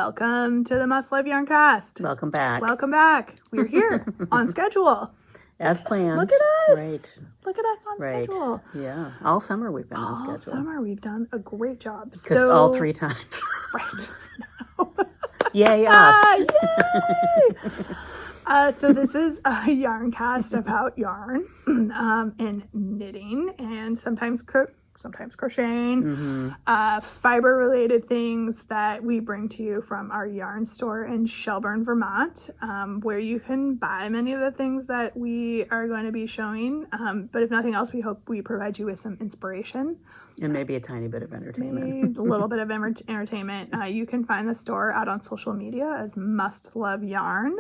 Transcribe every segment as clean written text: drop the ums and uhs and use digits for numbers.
Welcome to the Must Love Yarn Cast. Welcome back. Welcome back. We're here on schedule. As planned. Look at us. Right. Look at us on schedule. Yeah. All summer we've been on schedule. All summer we've done a great job. Because all 3 times. Right. Yay us. Yay! So this is a yarn cast about yarn and knitting and sometimes crocheting, fiber-related things that we bring to you from our yarn store in Shelburne, Vermont, where you can buy many of the things that we are going to be showing. But if nothing else, we hope we provide you with some inspiration. And maybe a tiny bit of entertainment. Maybe a little bit of entertainment. You can find the store out on social media as Must Love Yarn.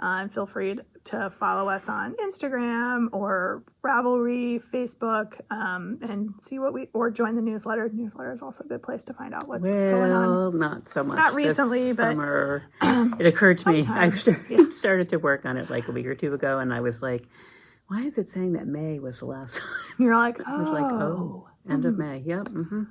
And feel free to follow us on Instagram or Ravelry, Facebook, and see what or join the newsletter. The newsletter is also a good place to find out what's going on. Well, not so much. Not recently, but summer. It occurred to me. I started to work on it like a week or two ago, and I was like, "Why is it saying that May was the last time?" You're like, I was like, "Oh, end of May." Yep. Mm-hmm.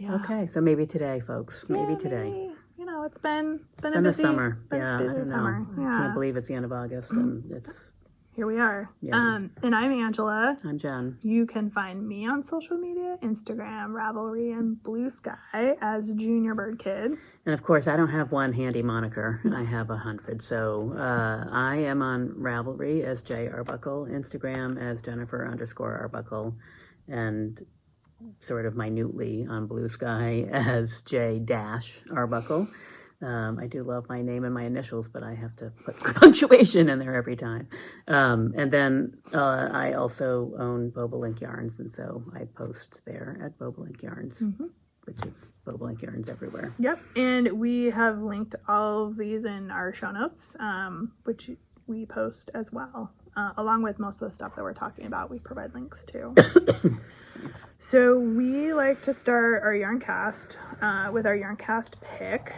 Yeah. Okay, so maybe today, folks. Maybe today. You know, it's been a busy summer. Yeah, I don't summer. know. Yeah. I can't believe it's the end of August and it's here we are. Yeah. And I'm Angela. I'm Jen. You can find me on social media, Instagram, Ravelry, and Blue Sky as Junior Bird Kid. And of course, I don't have one handy moniker. I have 100. So I am on Ravelry as J Arbuckle, Instagram as Jennifer_Arbuckle, and sort of minutely on Blue Sky as J-Arbuckle. I do love my name and my initials, but I have to put punctuation in there every time. And then I also own Bobolink Yarns, and so I post there at Bobolink Yarns, which is Bobolink Yarns everywhere. Yep, and we have linked all of these in our show notes, which we post as well. Along with most of the stuff that we're talking about, we provide links to. So we like to start our yarn cast with our yarn cast pick.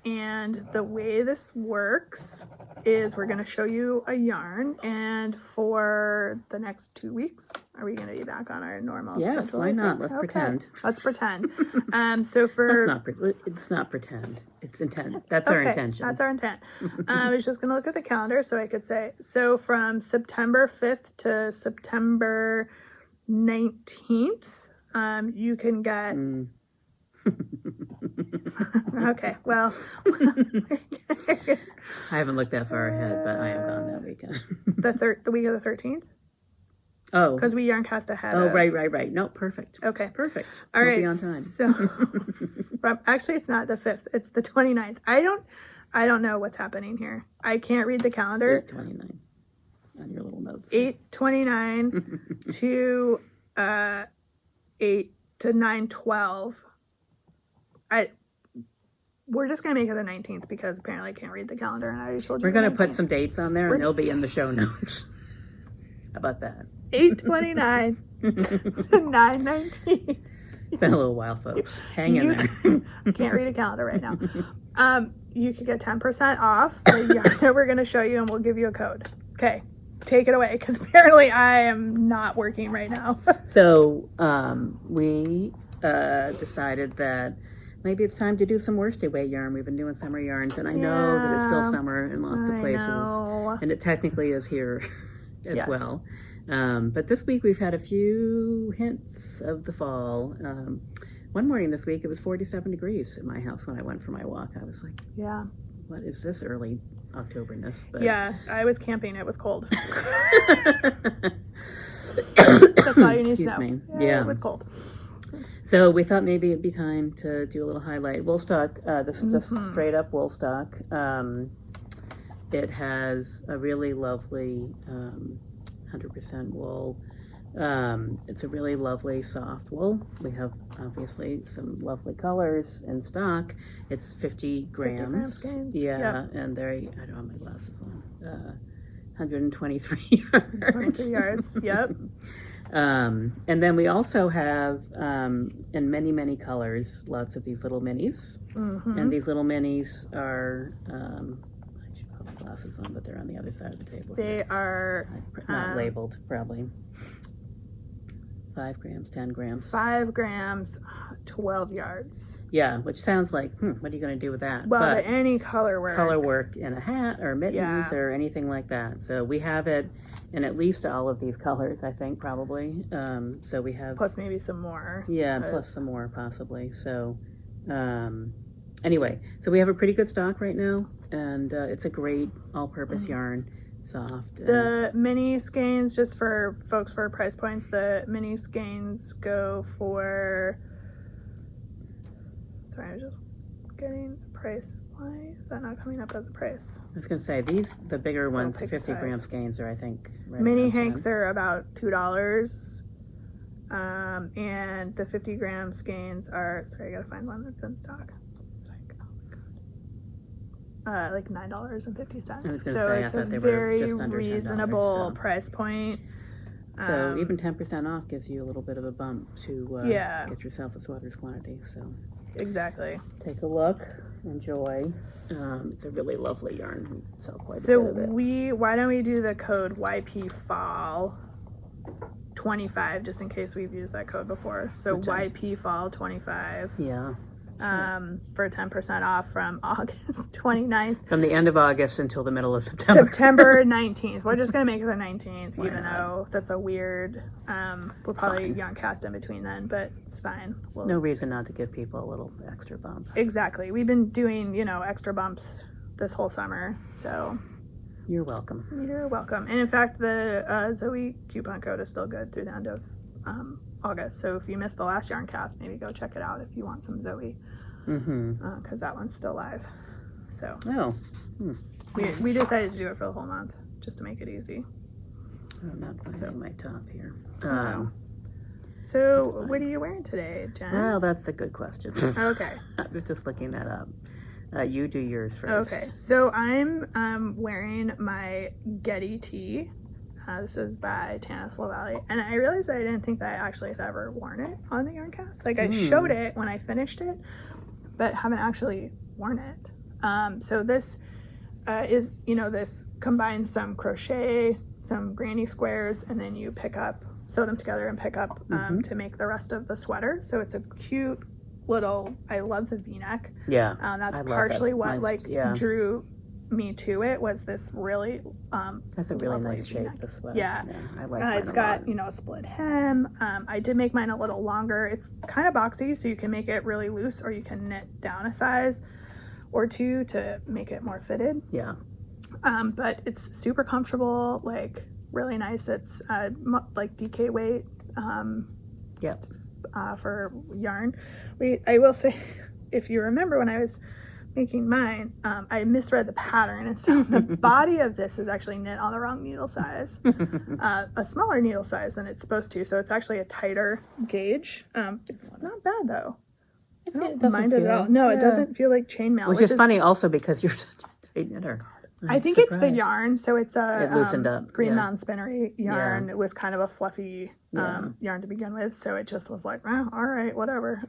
And the way this works is we're going to show you a yarn, and for the next 2 weeks, are we going to be back on our normal schedule? Yes, why not? Let's pretend. Let's pretend. So for... It's not pretend. It's intent. That's our intention. That's our intent. I was just going to look at the calendar so I could say, so from September 5th to September 19th, you can get... Okay, well... I haven't looked that far ahead, but I am gone that weekend. The week of the 13th? Oh. Because we yarn cast ahead. Oh, right. No, perfect. Okay. Perfect. All right. We'll be on time. So, actually, it's not the 5th. It's the 29th. I don't know what's happening here. I can't read the calendar. 8/29 on your little notes. 8/29 to 8 to 9/12. We're just going to make it the 19th because apparently I can't read the calendar and I already told you. We're going to put some dates on there and they'll be in the show notes. How about that? 8/29 to 9/19. It's been a little while, folks. Hang in there. Can't read a calendar right now. You can get 10% off the yarn that we're going to show you, and we'll give you a code. Okay, take it away because apparently I am not working right now. So we decided that maybe it's time to do some worsted weight yarn. We've been doing summer yarns, and I know that it's still summer in lots of places, and it technically is here as well. But this week we've had a few hints of the fall. One morning this week it was 47 degrees at my house when I went for my walk. I was like, yeah, what is this early Octoberness? But yeah, I was camping. It was cold. That's all you need to know. Yeah, it was cold. So we thought maybe it'd be time to do a little highlight. Woolstock, this is just straight up woolstock. It has a really lovely 100% wool. It's a really lovely soft wool. We have obviously some lovely colors in stock. It's 50 grams. 50 grams. Yeah, and I don't have my glasses on. 123 yards. 123 yards, yep. And then we also have, in many, many colors, lots of these little minis. And these little minis are, I should put my glasses on, but they're on the other side of the table. They are... Not labeled, probably. 5 grams, 10 grams. 5 grams, 12 yards. Yeah, which sounds like, what are you going to do with that? Well, but but any color work. Color work in a hat or mittens Yeah. or anything like that. So we have it in at least all of these colors, I think, probably. So we have... Plus maybe some more. Yeah, plus some more, possibly. So, anyway, so we have a pretty good stock right now, and it's a great all-purpose yarn, soft. The mini skeins, just for folks for price points, the mini skeins go for... Sorry, I'm just getting a price. Why is that not coming up as a price? I was going to say, the bigger ones, the 50 gram size. skeins are, I think, right Mini around hanks 10. are about $2. And the 50 gram skeins are, sorry, I gotta find one that's in stock. It's like, oh my god. Like $9.50. I was gonna So say, it's I a thought they were very just under $10, reasonable so. price point. So even 10% off gives you a little bit of a bump to get yourself a sweater's quantity. So exactly. take a look, enjoy. It's a really lovely yarn. We sell quite a So bit of it. why don't we do the code YP Fall 25, just in case we've used that code before. So YP Fall 25. Yeah. For 10% off from August 29th. From the end of August until the middle of September. September 19th. We're just going to make it the 19th, Why even not? though that's a weird, we'll probably yarn cast in between then, but it's fine. No reason not to give people a little extra bump. Exactly. We've been doing, extra bumps this whole summer, so. You're welcome. You're welcome. And in fact, the Zoe coupon code is still good through the end of August. So if you missed the last yarn cast, maybe go check it out if you want some Zoe. Because that one's still live. So we decided to do it for the whole month just to make it easy. I'm not finding my top here. So what are you wearing today, Jen? Well, that's a good question. Okay. I was just looking that up. You do yours first. Okay. So I'm wearing my Getty tee. This is by Tanis LaValle. And I realized I didn't think that I actually had ever worn it on the yarn cast. Like I showed it when I finished it, but haven't actually worn it. So this is, this combines some crochet, some granny squares, and then you sew them together and pick up to make the rest of the sweater. So it's a cute little, I love the V-neck. Yeah. That's partially what drew me to it, was this really that's a really nice shape, V-neck. the sweater. Yeah. I like mine it's a got lot. a split hem. I did make mine a little longer. It's kind of boxy, so you can make it really loose, or you can knit down a size or two to make it more fitted. Yeah. But it's super comfortable, like really nice. It's like DK weight for yarn. I will say, if you remember when I was making mine, I misread the pattern, and so the body of this is actually knit on the wrong needle size, a smaller needle size than it's supposed to. So it's actually a tighter gauge. It's not bad though. I don't mind it at all. No, it doesn't feel like chainmail, which is funny also because you're such a tight knitter. I think it's the yarn. So it's it loosened up. Green Mountain Spinnery yarn. It was kind of a fluffy yarn to begin with, so it just was like, all right, whatever.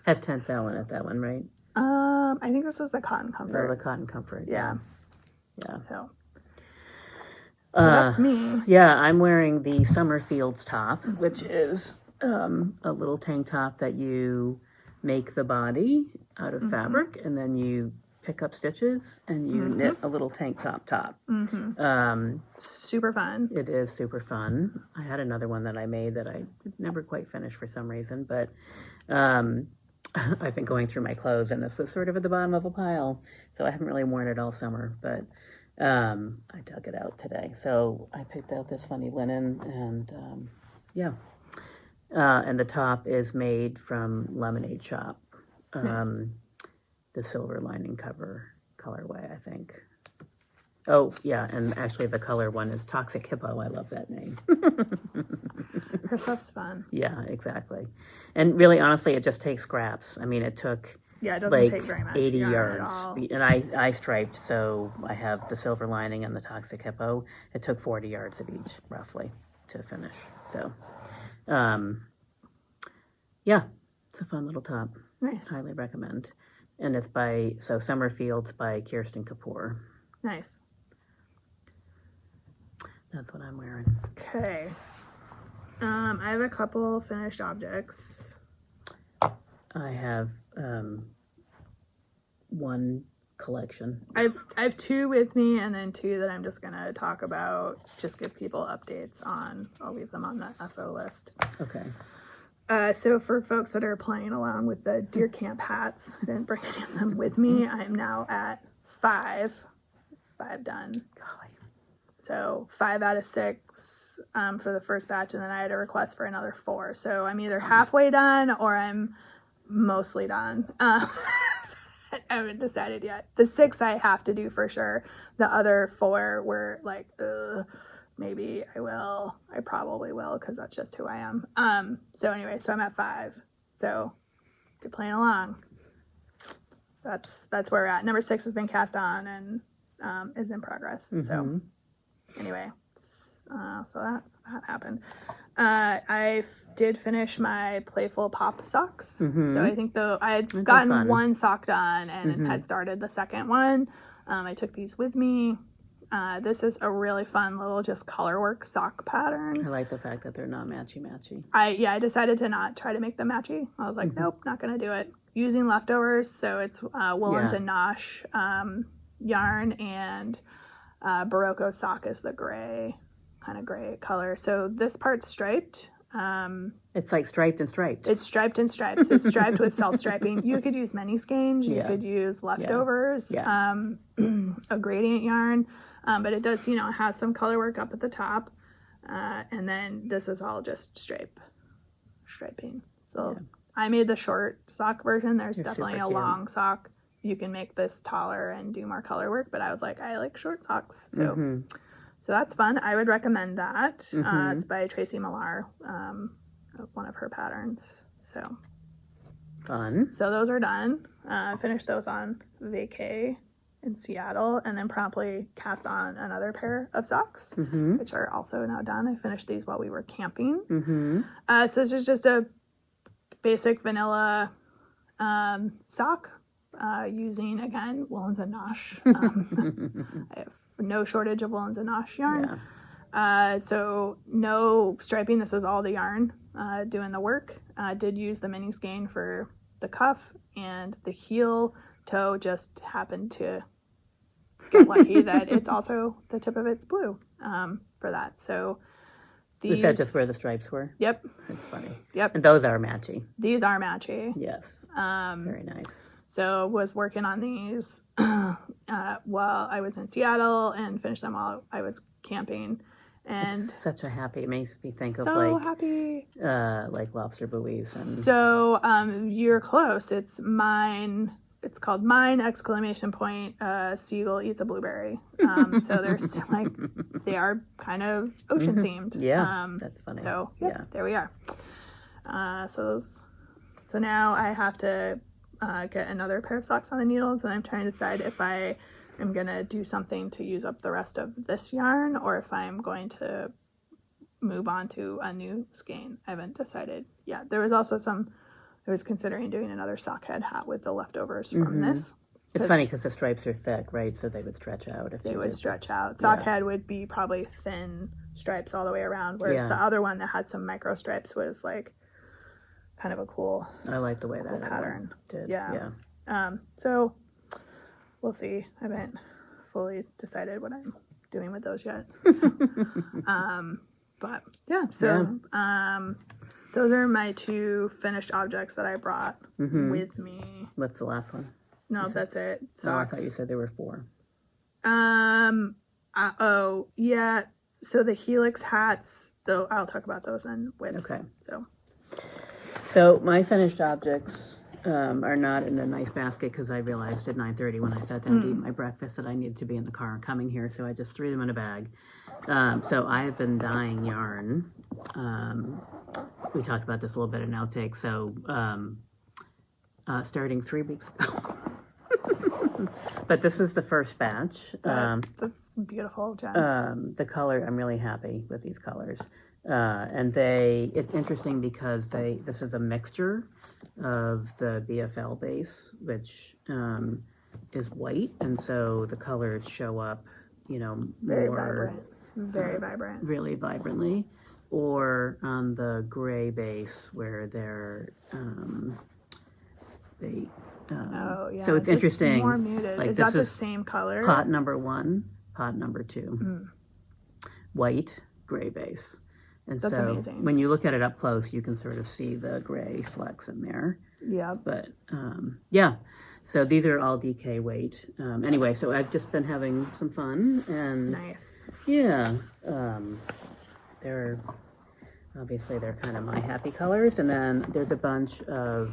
Has tencel in it, that one, right? I think this was the Cotton Comfort. Oh, the Cotton Comfort. Yeah. Yeah. So that's me. Yeah, I'm wearing the Summerfields top, which is a little tank top that you make the body out of fabric, and then you pick up stitches and you knit a little tank top. Super fun. It is super fun. I had another one that I made that I never quite finished for some reason, but I've been going through my clothes, and this was sort of at the bottom of a pile, so I haven't really worn it all summer, but I dug it out today. So I picked out this funny linen, and and the top is made from Lemonade Shop. The silver lining cover colorway, I think. Oh, yeah, and actually the color one is Toxic Hippo. I love that name. Her stuff's fun. Yeah, exactly. And really, honestly, it just takes scraps. I mean, it took it doesn't take very much 80 yarn yards. at all. And I striped, so I have the silver lining and the Toxic Hippo. It took 40 yards of each, roughly, to finish. So, it's a fun little top. Nice. Highly recommend. And it's by Summerfields by Kirsten Kapoor. Nice. That's what I'm wearing. Okay. I have a couple finished objects. I have one collection. I have two with me, and then two that I'm just gonna talk about. Just give people updates on. I'll leave them on the FO list. Okay. So for folks that are playing along with the deer camp hats, I didn't bring any of them with me. I am now at 5 done. Golly. So 5 out of 6 for the first batch, and then I had a request for another 4. So I'm either halfway done or I'm mostly done. I haven't decided yet. The 6 I have to do for sure. The other 4 were like, maybe I will. I probably will, because that's just who I am. So anyway, so I'm at 5. So if you're playing along, that's where we're at. Number 6 has been cast on and is in progress. So anyway, so that happened. I did finish my Playful Pop socks. So I think I had gotten one sock done and had started the second one. I took these with me. This is a really fun little just colorwork sock pattern. I like the fact that they're not matchy-matchy. I decided to not try to make them matchy. I was like, nope, not going to do it. Using leftovers, so it's Woolens and Nosh yarn, and Barocco sock is the gray color. So this part's striped. It's like striped and striped. It's striped and striped. So it's striped with self-striping. You could use mini skeins. You could use leftovers. A gradient yarn. But it does, it has some color work up at the top. And then this is all just striping. So I made the short sock version. There's definitely a long sock. You can make this taller and do more color work. But I was like, I like short socks. So so that's fun. I would recommend that. It's by Tracy Millar, one of her patterns. So fun. So those are done. I finished those on vacay in Seattle, and then promptly cast on another pair of socks, which are also now done. I finished these while we were camping. So this is just a basic vanilla sock using, again, Woolens and Nosh. I have no shortage of Woolens and Nosh yarn. So no striping. This is all the yarn doing the work. Did use the mini skein for the cuff, and the heel toe just happened to get lucky that it's also the tip of it's blue for that. So these, is that just where the stripes were? Yep. That's funny. Yep. And those are matchy. These are matchy. Yes. Very nice. So was working on these while I was in Seattle and finished them while I was camping. And it's such a happy, it makes me think so of happy. Like lobster buoys. And... So you're close. It's mine. It's called Mine! Seagull eats a blueberry. So there's like, they are kind of ocean themed. Yeah, that's funny. So there we are. So now I have to get another pair of socks on the needles, and I'm trying to decide if I am going to do something to use up the rest of this yarn, or if I'm going to move on to a new skein. I haven't decided yet. There was also I was considering doing another sock head hat with the leftovers from this. It's funny because the stripes are thick, right? So they would stretch out. If they would stretch out. Sock head would be probably thin stripes all the way around, whereas the other one that had some micro stripes was like kind of a cool. I like the way that pattern did. Yeah. So we'll see. I haven't fully decided what I'm doing with those yet. So, but yeah. So those are my 2 finished objects that I brought with me. What's the last one? No, that's it. Socks. Oh, I thought you said there were 4. Yeah. So the Helix hats, though, I'll talk about those in whips. Okay. So my finished objects are not in a nice basket because I realized at 9:30 when I sat down to eat my breakfast that I needed to be in the car coming here, so I just threw them in a bag. So I have been dyeing yarn. We talked about this a little bit in Outtakes. So starting 3 weeks ago. But this is the first batch. That's beautiful, Jen. The color, I'm really happy with these colors. And it's interesting because this is a mixture of the BFL base, which is white, and so the colors show up, very vibrant, really vibrantly. or on the gray base where they. Oh yeah. So it's just interesting. More muted. Like Is this that the is same color? pot number 1, pot number 2, Mm, white, gray base. And That's so amazing. when you look at it up close, you can sort of see the gray flecks in there. yeah. But yeah, so these are all DK weight. Anyway, so I've just been having some fun, and Nice. yeah, they're obviously they're kind of my happy colors, and then there's a bunch of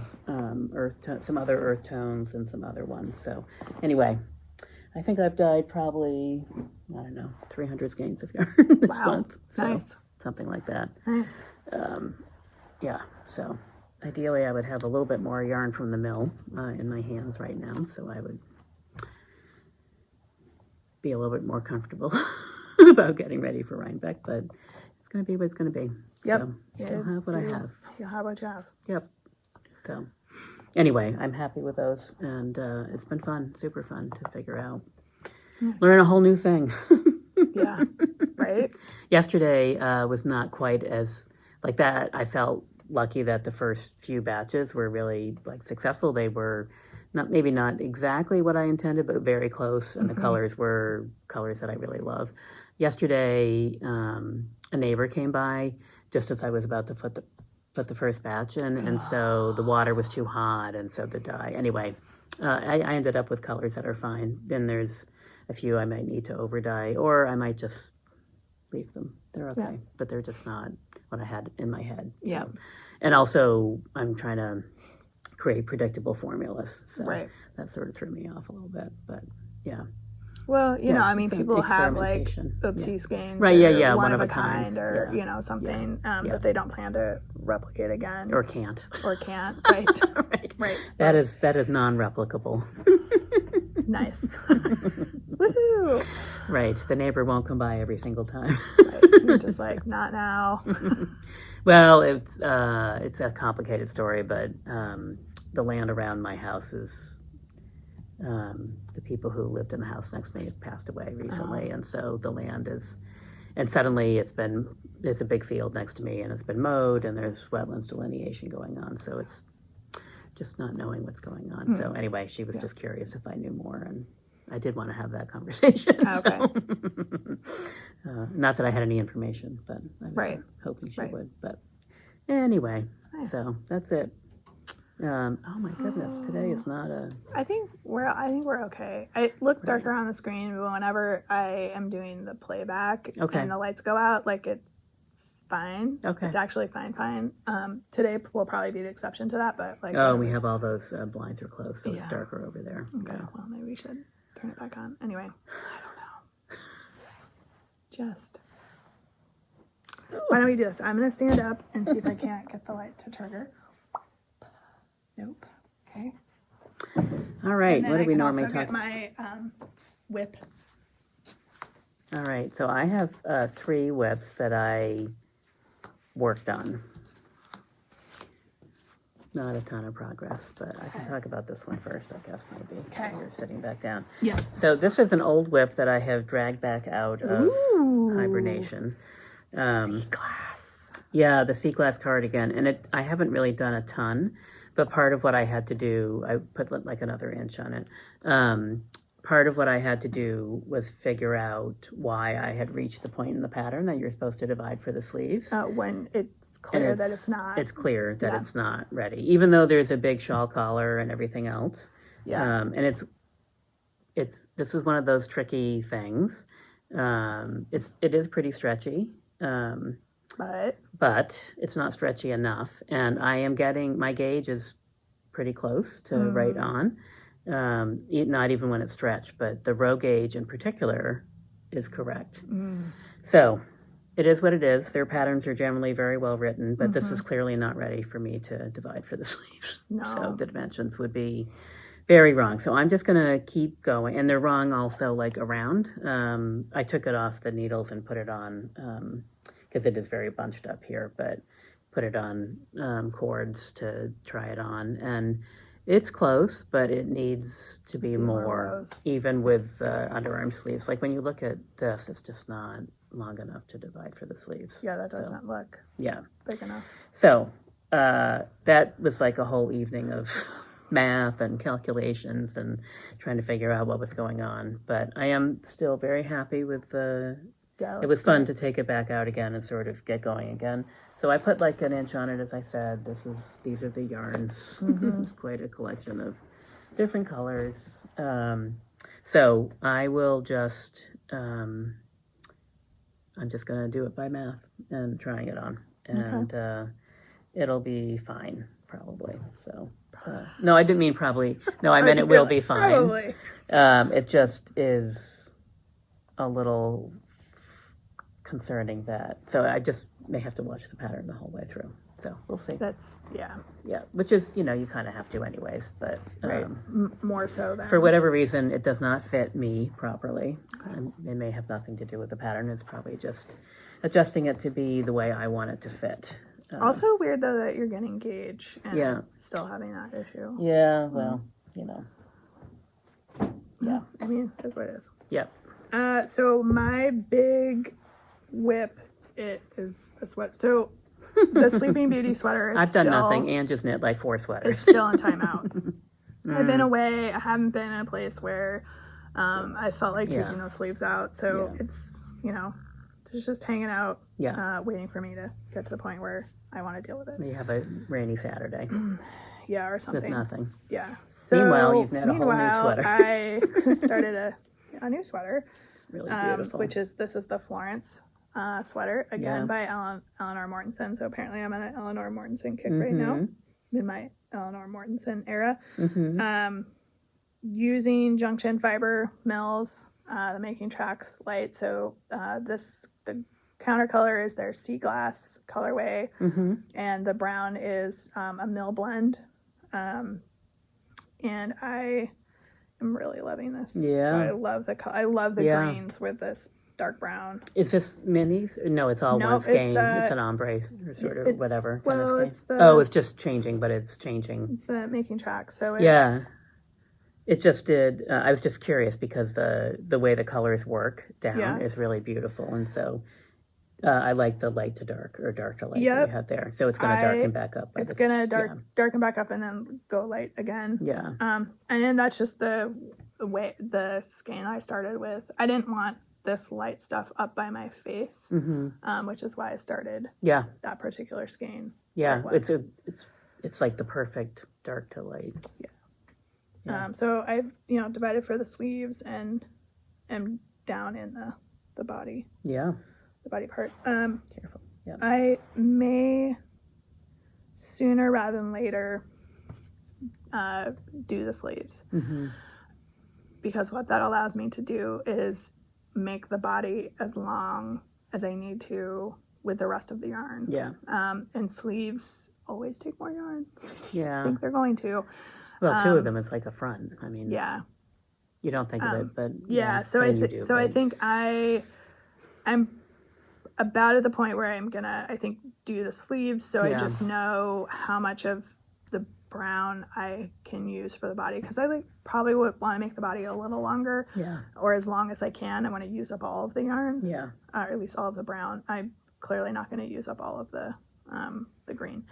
some other earth tones and some other ones. So anyway, I think I've dyed probably, I don't know, 300 skeins of yarn this Wow. month. So Nice. something like that. Nice. Yeah, so ideally I would have a little bit more yarn from the mill in my hands right now, so I would be a little bit more comfortable about getting ready for Rhinebeck, but it's going to be what it's going to be. Yep. So I'll have what I have. You'll have what you have. Yep. So anyway, I'm happy with those, and it's been fun, super fun to figure out. Learn a whole new thing. Yeah. Right? Yesterday was not quite as like that. I felt lucky that the first few batches were really like successful. They were maybe not exactly what I intended, but very close, and the colors were colors that I really love. Yesterday, a neighbor came by just as I was about to put the first batch in, and so the water was too hot, and so the dye. Anyway, I ended up with colors that are fine. Then there's a few I might need to over dye, or I might just leave them. They're okay, but they're just not what I had in my head. Yeah. So. And also, I'm trying to create predictable formulas, so that sort of threw me off a little bit. But yeah. Well, you know, I mean, people have like experimentation. oopsie skeins, Right? Yeah, one of a kind, or yeah. you know, something that they don't plan to replicate again, or can't, right? right. That is non-replicable. Nice. Woohoo! Right. The neighbor won't come by every single time. Right. You're just like, not now. Well, it's a complicated story, but the land around my house is the people who lived in the house next to me have passed away recently, and so the land is, and suddenly there's a big field next to me, and it's been mowed, and there's wetlands delineation going on, so it's just not knowing what's going on. So anyway, she was just curious if I knew more, and I did want to have that conversation. Okay. So, not that I had any information, but I was hoping she would. But anyway, so that's it. Oh my goodness, today is not a. I think we're okay. It looks darker on the screen, but whenever I am doing the playback and the lights go out, like it's fine. Okay. It's actually fine. Today will probably be the exception to that, but like. Oh, we have all those blinds are closed, so it's darker over there. Okay. Yeah. Well, maybe we should turn it back on. Anyway, I don't know. Just. Why don't we do this? I'm gonna stand up and see if I can't get the light to trigger. Nope. Okay. All right. What do we normally talk? Get my whip. All right. So I have 3 whips that I worked on. Not a ton of progress, but I can talk about this one first, I guess, maybe. Okay. You're sitting back down. Yeah. So this is an old whip that I have dragged back out of hibernation. C-class. Yeah, the C-class cardigan, and I haven't really done a ton, but part of what I had to do, I put like another inch on it. Part of what I had to do was figure out why I had reached the point in the pattern that you're supposed to divide for the sleeves. When it's clear that it's not. It's clear that it's not ready, even though there's a big shawl collar and everything else. Yeah. And this is one of those tricky things. It is pretty stretchy. But it's not stretchy enough, and I am getting, my gauge is pretty close to right on, not even when it's stretched, but the row gauge in particular is correct. So it is what it is. Their patterns are generally very well written, but this is clearly not ready for me to divide for the sleeves. No. So the dimensions would be very wrong. So I'm just going to keep going, and they're wrong also like around. I took it off the needles and put it on, because it is very bunched up here, but put it on cords to try it on. And it's close, but it needs to be more, even with underarm sleeves. Like when you look at this, it's just not long enough to divide for the sleeves. Yeah, that So, doesn't look yeah. big enough. So that was like a whole evening of math and calculations and trying to figure out what was going on. But I am still very happy with the. Yeah, It was fun to take it back out again and sort of get going again. So I put like an inch on it, as I said. These are the yarns. It's quite a collection of different colors. So I will just. I'm just gonna do it by math and trying it on, and it'll be fine probably. So. No, I didn't mean probably. No, I meant it will be fine. Probably. It just is a little concerning that. So I just may have to watch the pattern the whole way through. So we'll see. That's, yeah. Yeah, which is, you kind of have to anyways. But Right. More so than. for whatever reason, it does not fit me properly. And it may have nothing to do with the pattern. It's probably just adjusting it to be the way I want it to fit. Also weird though that you're getting gauge and Yeah. still having that issue. Yeah, well, Yeah. I mean, that's what it is. Yep. So my big whip, it is a sweat. So the Sleeping Beauty sweater is I've done still, nothing and just knit like 4 sweaters. It's still in timeout. I've been away. I haven't been in a place where I felt like taking those sleeves out. So it's, it's just hanging out, waiting for me to get to the point where I want to deal with it. You have a rainy Saturday Yeah, or with something. nothing. Yeah. So Meanwhile, you've knit a whole new sweater. I started a new sweater. It's really beautiful. This is the Florence sweater, again by Eleanor Mortensen. So apparently I'm on an Eleanor Mortensen kick right now. I'm in my Eleanor Mortensen era. Using junction fiber mills, the Making Tracks light. So the counter color is their sea glass colorway, and the brown is a mill blend. And I am really loving this. Yeah. So I love the greens with this dark brown. Is this minis? No, it's all one skein. It's an ombre or sort of whatever kind of skein. It's just changing, but it's changing. It's the Making Tracks. So it's, it just did. I was just curious because the way the colors work down is really beautiful, and so I like the light to dark or dark to light that you had there. So it's going to darken back up. It's going to darken back up and then go light again. Yeah. And then that's just the way the skein I started with. I didn't want this light stuff up by my face, which is why I started that particular skein. Yeah, it's like the perfect dark to light. Yeah. So I've divided for the sleeves and down in the body. Yeah. The body part. Careful. Yeah. I may sooner rather than later do the sleeves, because what that allows me to do is make the body as long as I need to with the rest of the yarn. Yeah. And sleeves always take more yarn. Yeah. I think they're going to. Well, 2 of them, it's like a front. I mean, you don't think of it, but so I think I'm about at the point where I'm gonna, I think, do the sleeves. So I just know how much of the brown I can use for the body, because I probably would want to make the body a little longer, or as long as I can. I want to use up all of the yarn, or at least all of the brown. I'm clearly not going to use up all of the green.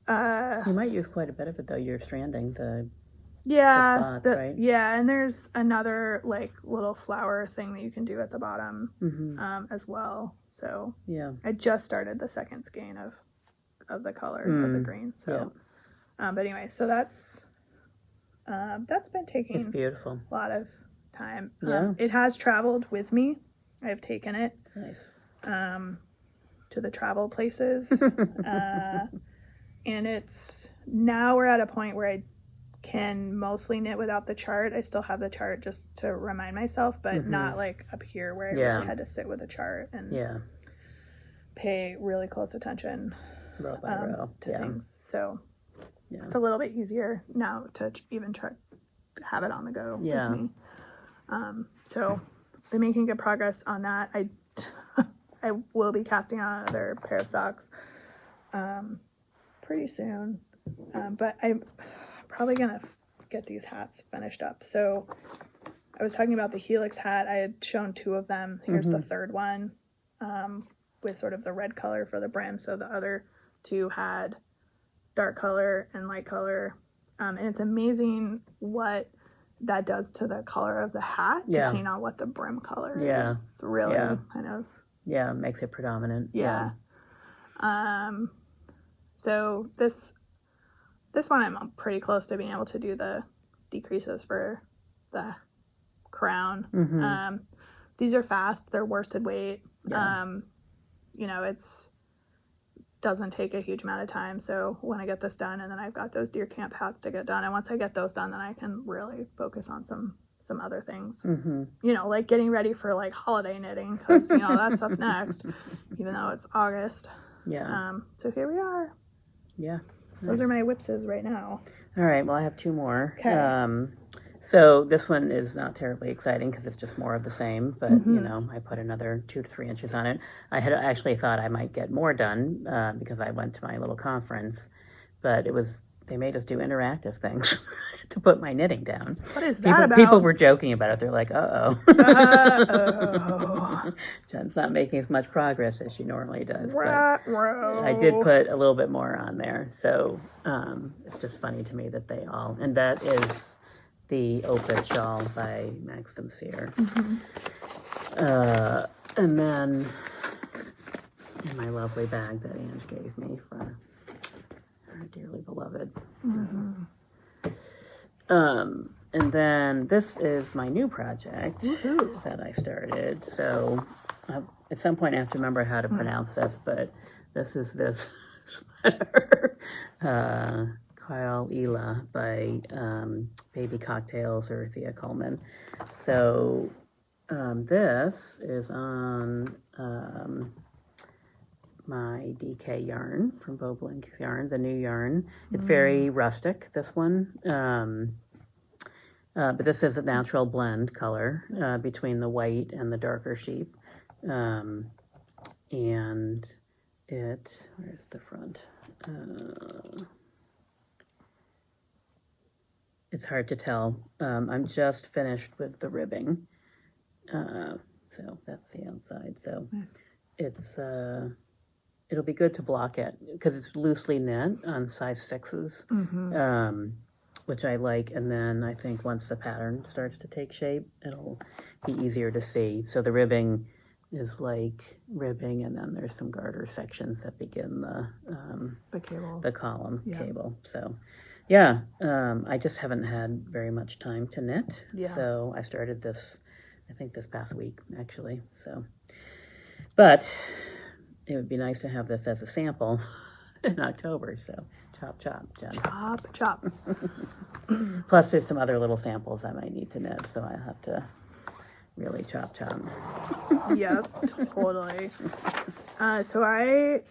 You might use quite a bit of it though. You're stranding the spots, right? Yeah, and there's another little flower thing that you can do at the bottom as well. So I just started the second skein of the color of the green. So, but anyway, so that's been taking it's beautiful. A lot of time. Yeah. It has traveled with me. I've taken it Nice. to the travel places, and now we're at a point where I can mostly knit without the chart. I still have the chart just to remind myself, but not up here where I really had to sit with a chart and pay really close attention row by row to things. So it's a little bit easier now to even try to have it on the go with me. So been making good progress on that. I will be casting on another pair of socks pretty soon, but I'm probably gonna get these hats finished up. So I was talking about the Helix hat. I had shown 2 of them. Here's the third one. with sort of the red color for the brim. So the other two had dark color and light color. And it's amazing what that does to the color of the hat, depending on what the brim color is. Really kind of. Yeah, makes it predominant. Yeah. So this one I'm pretty close to being able to do the decreases for the crown. Mm-hmm. These are fast. They're worsted weight. Yeah. It's doesn't take a huge amount of time. So when I get this done, and then I've got those deer camp hats to get done, and once I get those done, then I can really focus on some other things. Mm-hmm. Like getting ready for like holiday knitting, because that's up next, even though it's August. Yeah. So here we are. Yeah. Those are my whipses right now. All right. Well, I have two more. Okay. So this one is not terribly exciting because it's just more of the same, but I put another 2 to 3 inches on it. I had actually thought I might get more done because I went to my little conference, but they made us do interactive things to put my knitting down. What is that about? People were joking about it. They're like, uh-oh. Jen's not making as much progress as she normally does. But I did put a little bit more on there. So it's just funny to me that they all, and that is the Opus shawl by Maxim Sear. Mm-hmm. And then in my lovely bag that Ange gave me for her dearly beloved. Mm-hmm. And then this is my new project Woohoo. that I started. So at some point I have to remember how to pronounce this, but this is this sweater. Kyle Ela by Baby Cocktails or Thea Coleman. So this is on my DK yarn from Boblink Yarn, the new yarn. It's very rustic, this one. But this is a natural blend color between the white and the darker sheep. And where's the front? It's hard to tell. I'm just finished with the ribbing. So that's the outside. So nice. It's it'll be good to block it because it's loosely knit on size 6s, which I like. And then I think once the pattern starts to take shape, it'll be easier to see. So the ribbing is like ribbing, and then there's some garter sections that begin the cable, the column cable. So yeah, I just haven't had very much time to knit. Yeah. So I started this, I think this past week actually. So, but it would be nice to have this as a sample in October. So chop, chop, Jen. Chop, chop. Plus there's some other little samples I might need to knit. So I have to really chop, chop. Yep, totally. So I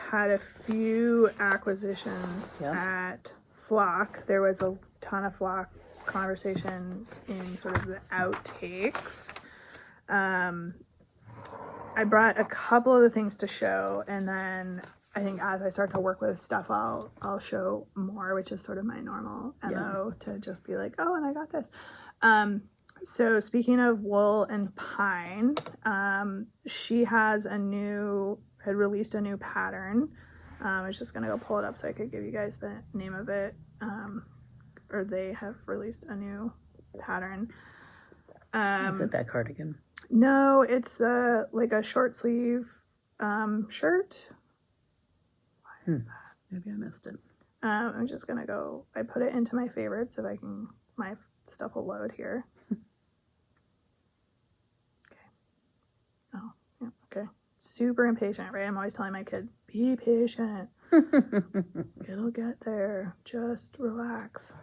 had a few acquisitions at Flock. There was a ton of Flock conversation in sort of the outtakes. I brought a couple of the things to show, and then I think as I start to work with stuff, I'll show more, which is sort of my normal MO to just be like, oh, and I got this. So speaking of wool and pine, she had released a new pattern. I was just gonna go pull it up so I could give you guys the name of it. Or they have released a new pattern. Is it that cardigan? No, it's like a short sleeve shirt. What is that? Maybe I missed it. I'm just gonna go. I put it into my favorites if I can. My stuff will load here. Okay. Oh, yeah. Okay. Super impatient, right? I'm always telling my kids, be patient. It'll get there. Just relax.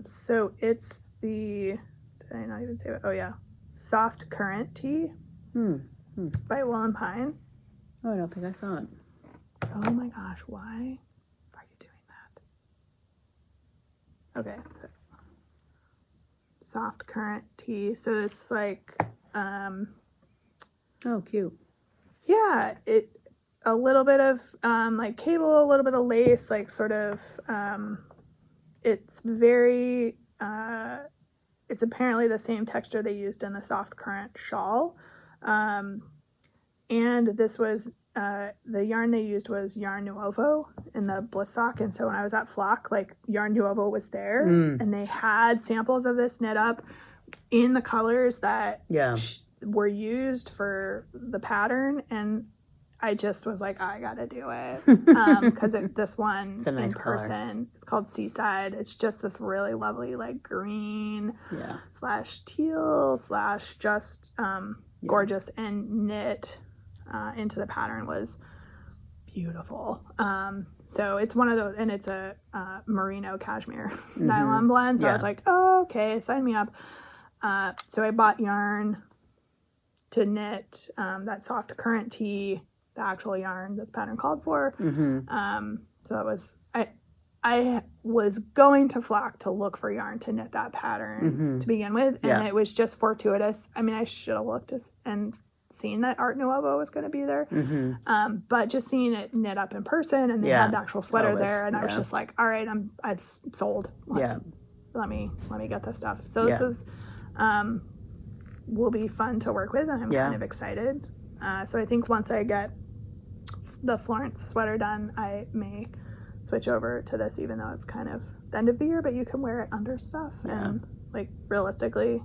So it's the, did I not even say it? Oh yeah, Soft Current Tea by Wool and Pine. Oh, I don't think I saw it. Oh my gosh, why are you doing that? Okay, so Soft Current Tea. So it's like, oh, cute. Yeah, a little bit of like cable, a little bit of lace, like sort of. It's very. It's apparently the same texture they used in the Soft Current shawl, And this was the yarn they used was Yarn Nuovo in the bliss sock. And so when I was at Flock, like Yarn Nuovo was there, and they had samples of this knit up in the colors that were used for the pattern. And I just was like, I gotta do it, because this one it's a nice in person, it's called Seaside. It's just this really lovely like green / teal / just gorgeous, and knit into the pattern was beautiful. So it's one of those, and it's a merino cashmere nylon blend. So I was like, oh, okay, sign me up. So I bought yarn to knit that soft current tee, the actual yarn that the pattern called for. So that was, I was going to Flock to look for yarn to knit that pattern to begin with, and it was just fortuitous. I mean, I should have looked and seen that Art Nouveau was going to be there, but just seeing it knit up in person, and they had the actual sweater there, and I was just like, all right, I'm sold. Like, let me get this stuff. So this is will be fun to work with, and I'm kind of excited. So I think once I get the Florence sweater done, I may switch over to this, even though it's kind of the end of the year, but you can wear it under stuff, and like realistically,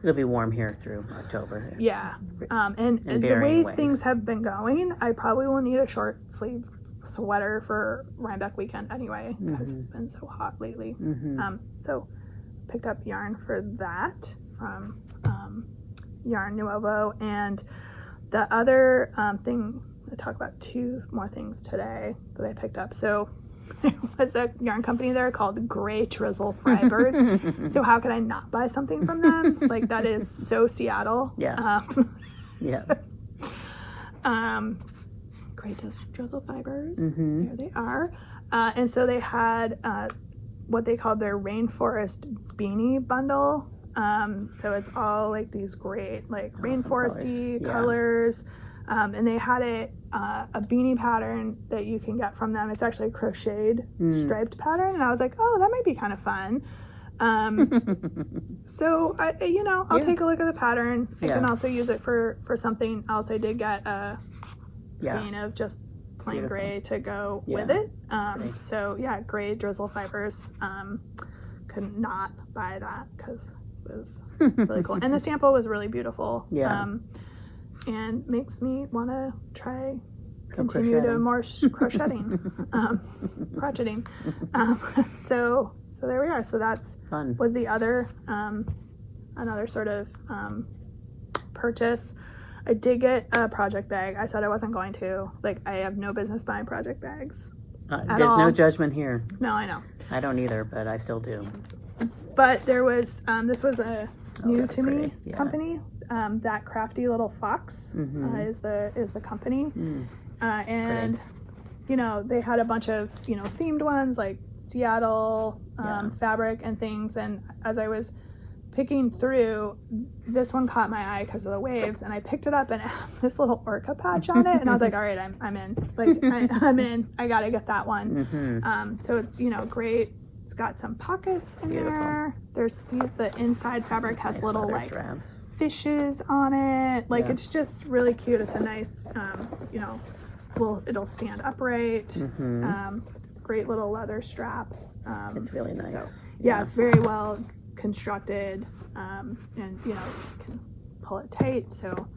it'll be warm here through October. And the way things have been going, I probably will need a short sleeve sweater for Rhinebeck weekend anyway, because it's been so hot lately. So picked up yarn for that from Yarn Nuovo. And the other thing, I talk about two more things today that I picked up. So there was a yarn company there called Gray Drizzle Fibers. So how could I not buy something from them? Like, that is so Seattle. Gray Drizzle Fibers. There they are. And so they had what they called their Rainforest Beanie Bundle. So it's all like these great, like, rainforesty colors. And they had a beanie pattern that you can get from them. It's actually a crocheted striped pattern, and I was like, oh, that might be kind of fun. So I'll take a look at the pattern. I can also use it for something else. I did get a skein of just plain gray to go with it. So Gray Drizzle Fibers. Could not buy that because it was really cool, and the sample was really beautiful. And makes me want to continue to more crocheting, crocheting. So there we are. So that's fun. Was the other another sort of purchase. I did get a project bag. I said I wasn't going to. Like, I have no business buying project bags. There's no judgment here. No, I know. I don't either, but I still do. But there was this was a new to me company. That Crafty Little Fox is the company, and they had a bunch of themed ones like Seattle fabric and things. And as I was picking through, this one caught my eye because of the waves, and I picked it up and it has this little orca patch on it, and I was like, all right, I'm in. Like, I'm in. I gotta get that one. So it's great. It's got some pockets in there. There's the inside fabric has little like straps. Fishes on it. Like, it's just really cute. It's a nice, it'll stand upright. Great little leather strap. It's really nice. So, very well constructed. And you can pull it tight. So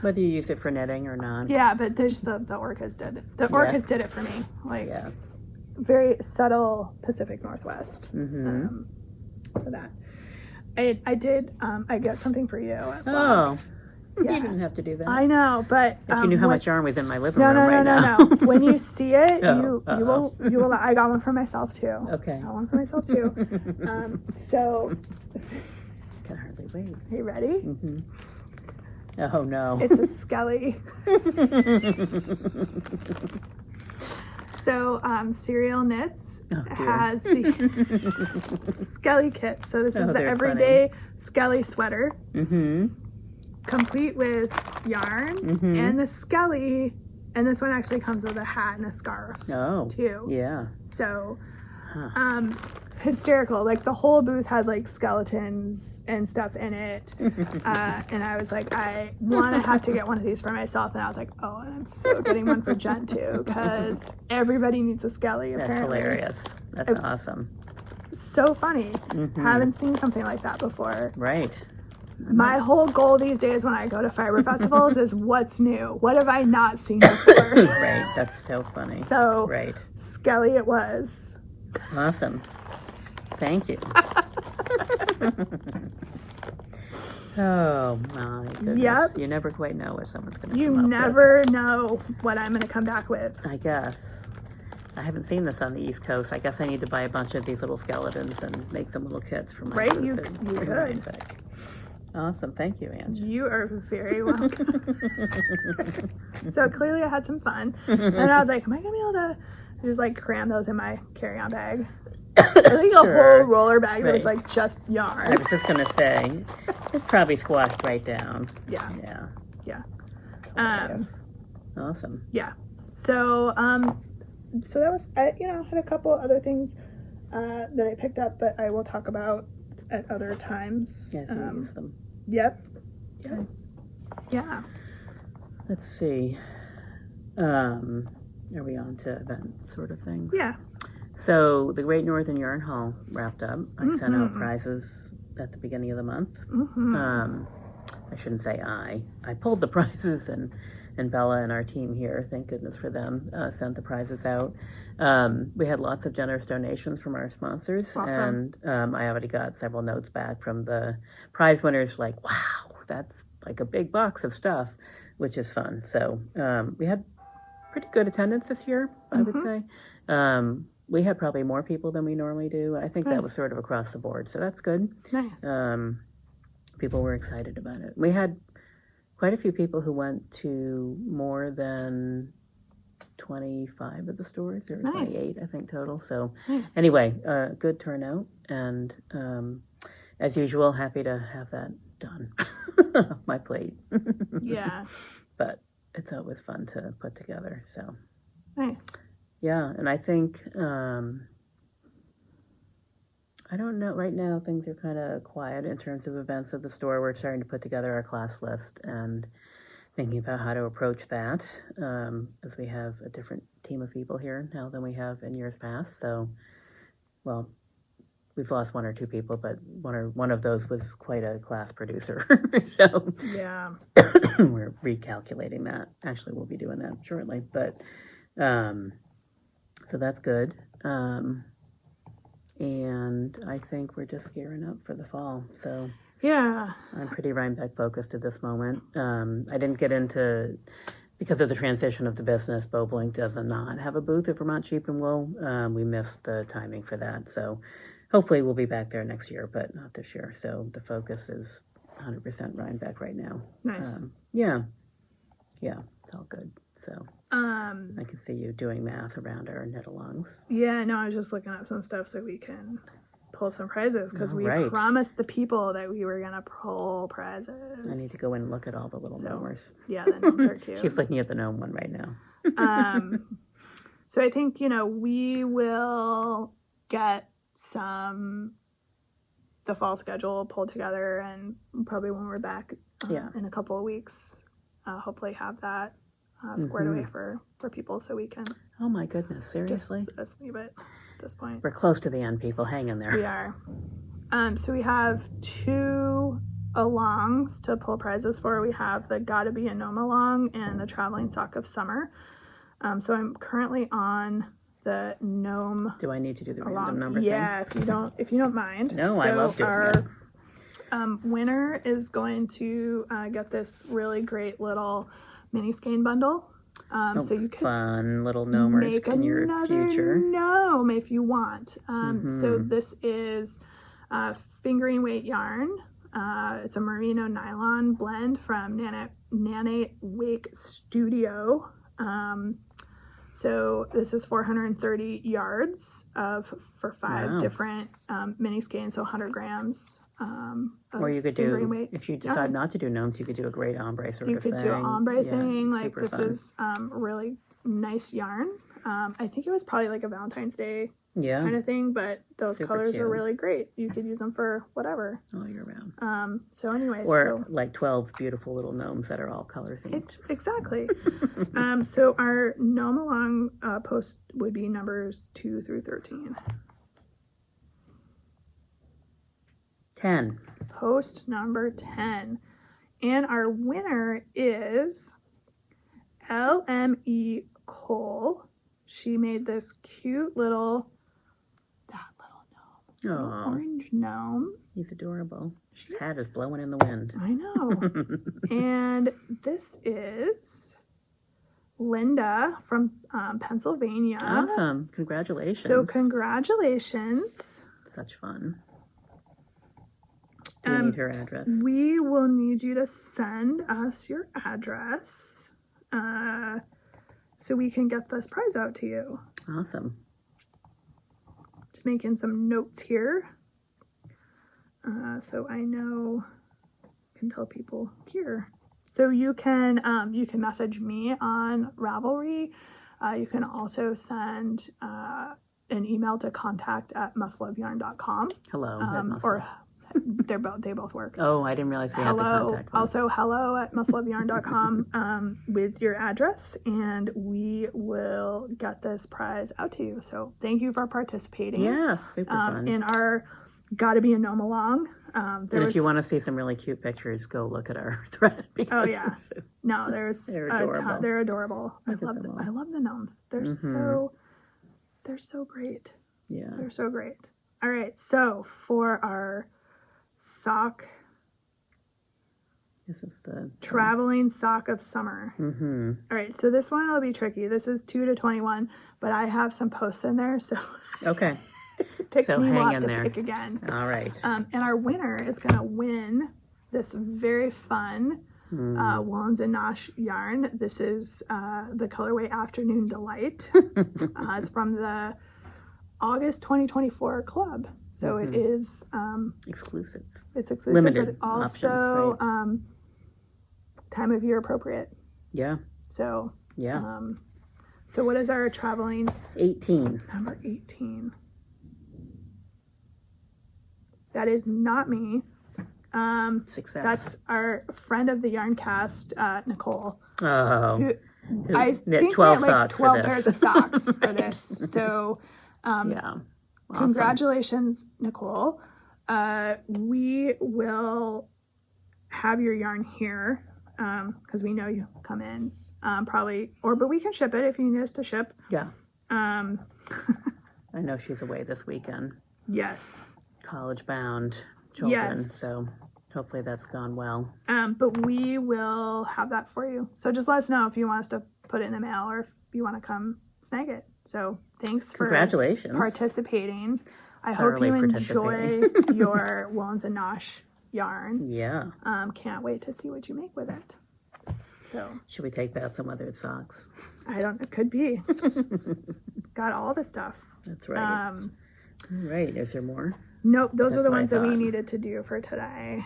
whether you use it for knitting or not. But there's the orcas did it. The orcas did it for me. Like. Very subtle Pacific Northwest for that. I did. I got something for you. You didn't have to do that. I know, but if you knew how much yarn was in my living room right now. No. When you see it, you will. I got one for myself too. Okay. Got one for myself too. So. Can hardly wait. Are you ready? Oh no. It's a Skelly. So, Serial Knits has the Skelly kit. So this is the everyday Skelly sweater, complete with yarn and the Skelly. And this one actually comes with a hat and a scarf. Oh, too. Yeah. So, hysterical. Like, the whole booth had like skeletons and stuff in it. And I was like, I want to have to get one of these for myself. And I was like, oh, and I'm so getting one for Jen too, because everybody needs a skelly, apparently. That's hilarious. That's awesome. So funny. Haven't seen something like that before. Right. My whole goal these days when I go to fiber festivals is what's new? What have I not seen before? Right. That's so funny. So, right. Skelly it was. Awesome. Thank you. Oh my goodness. Yep. You never quite know what someone's going to You come up never know what I'm going to come back with. with. I guess. I haven't seen this on the East Coast. I guess I need to buy a bunch of these little skeletons and make some little kits for my Right? booth You and bring could. mine back. Awesome. Thank you, Ange. You are very welcome. So clearly I had some fun. And I was like, am I going to be able to just like cram those in my carry-on bag? I think a whole roller bag that was like just yarn. I was just going to say, it's probably squashed right down. Yeah. Yeah. Yeah. Yes. Awesome. Yeah. So, so that was, I had a couple other things that I picked up, but I will talk about at other times. Yes, you use them. Yep. Yep. Yeah. Let's see. Are we on to event sort of things? Yeah. So the Great Northern Yarn Haul wrapped up. I sent out prizes at the beginning of the month. I shouldn't say I pulled the prizes, and Bella and our team here, thank goodness for them, sent the prizes out. We had lots of generous donations from our sponsors. Awesome. And I already got several notes back from the prize winners like, wow, that's like a big box of stuff, which is fun. So we had pretty good attendance this year, I would say. We had probably more people than we normally do. I think that was sort of across the board, so that's good. Nice. People were excited about it. We had quite a few people who went to more than 25 of the stores. There were 28, I think, total. So anyway, good turnout. And as usual, happy to have that done off my plate. Yeah. But it's always fun to put together. So nice. Yeah, and I think, I don't know, right now things are kind of quiet in terms of events at the store. We're starting to put together our class list and thinking about how to approach that, as we have a different team of people here now than we have in years past. So, well, we've lost one or two people, but one of those was quite a class producer. So yeah, we're recalculating that. Actually, we'll be doing that shortly, but so that's good. And I think we're just gearing up for the fall. So yeah, I'm pretty Rhinebeck focused at this moment. I didn't get into, because of the transition of the business, Bobolink does not have a booth at Vermont Sheep and Wool. We missed the timing for that. So hopefully we'll be back there next year, but not this year. So the focus is 100% Rhinebeck right now. Nice. Yeah, it's all good. So I can see you doing math around our knit-alongs. Yeah, no, I was just looking at some stuff so we can pull some prizes, because we right. promised the people that we were gonna pull prizes. I need to go in and look at all the little gnomers. Yeah, the gnomes are cute. She's looking at the gnome one right now. So I think, we will get the fall schedule pulled together, and probably when we're back in a couple of weeks, hopefully have that squared away for people, so we can. Oh my goodness, seriously? Just leave it at this point. We're close to the end, people. Hang in there. We are. So we have 2 alongs to pull prizes for. We have the Gotta Be a Gnome along and the Traveling Sock of Summer. So I'm currently on the gnome. Do I need to do the along. random number Yeah, thing? if you don't mind. No, so I love doing our winner is going to get this really great little mini skein bundle. So you can fun little gnomers make in your future gnome if you want. So this is fingering weight yarn. It's a merino nylon blend from Nana Wake Studio. So this is 430 yards for 5 different mini skeins, so 100 grams. Or you could do, weight. if you decide not to do gnomes, you could do a great ombre sort of thing. You could do an ombre thing. Like, super this fun. is really nice yarn. I think it was probably like a Valentine's Day Yeah. kind of thing, but those Super colors are cute. really great. You could use them for whatever. All year round. So anyways, Or like 12 beautiful little gnomes that are all color themed. Exactly. So our gnome along post would be numbers 2 through 13. 10. Post number 10. And our winner is LME Cole. She made this cute little Oh, orange gnome. he's adorable. His hat is blowing in the wind. I know. And this is Linda from Pennsylvania. Awesome. Congratulations. So congratulations. Such fun. Do we need her address? We will need you to send us your address so we can get this prize out to you. Awesome. Just making some notes here so I know, can tell people here. So you can message me on Ravelry. You can also send an email to contact@mustlovyarn.com. Hello. Or they both work. Oh, I didn't realize we had the contact one. Also hello@mustlovyarn.com with your address, and we will get this prize out to you. So thank you for participating. Yeah, super fun. In our Gotta Be a Gnome Along. And if you want to see some really cute pictures, go look at our thread. Oh yeah, no, there's they're a adorable. ton. They're adorable. Look I at love them them. all. I love the gnomes. They're so great. Yeah. They're so great. All right, so for our sock, This is the traveling sock of summer. Mm-hmm. All right, so this one will be tricky. This is 2 to 21, but I have some posts in there, so Okay. if it picks So me, we'll hang have in to there. pick again. All right. And our winner is going to win this very fun Wallens and Nosh yarn. This is the colorway Afternoon Delight. It's from the August 2024 club, so it is Exclusive. it's exclusive, Limited but also options, time of year appropriate. Yeah. So Yeah. so what is our traveling 18. number 18? That is not me. Success. That's our friend of the Yarncast, Nicole. Oh. Who Who I knit think 12 we had like socks for 12 this. pairs of socks for this. So Yeah. Awesome. congratulations, Nicole. We will have your yarn here because we know you come in probably, but we can ship it if you need us to ship. Yeah. I know she's away this weekend. Yes. College bound children. Yes. So hopefully that's gone well. But we will have that for you. So just let us know if you want us to put it in the mail or if you want to come snag it. So thanks for Congratulations. participating. I hope Thoroughly you enjoy participating. your Wallens and Nosh yarn. Yeah. Can't wait to see what you make with it. So Should we take back some weathered socks? I don't. It could be. Got all the stuff. That's right. All right. Is there more? Nope. Those are That's the what I ones that we thought. needed to do for today.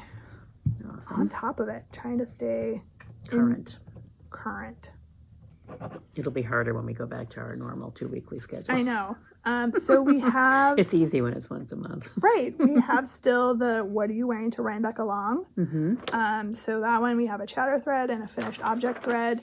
Awesome. On top of it, trying to stay Current. current. It'll be harder when we go back to our normal 2-weekly schedule. I know. So we have It's easy when it's once a month. right. We have still the "What are you wearing to Rhinebeck along?" Mm-hmm. So that one we have a chatter thread and a finished object thread.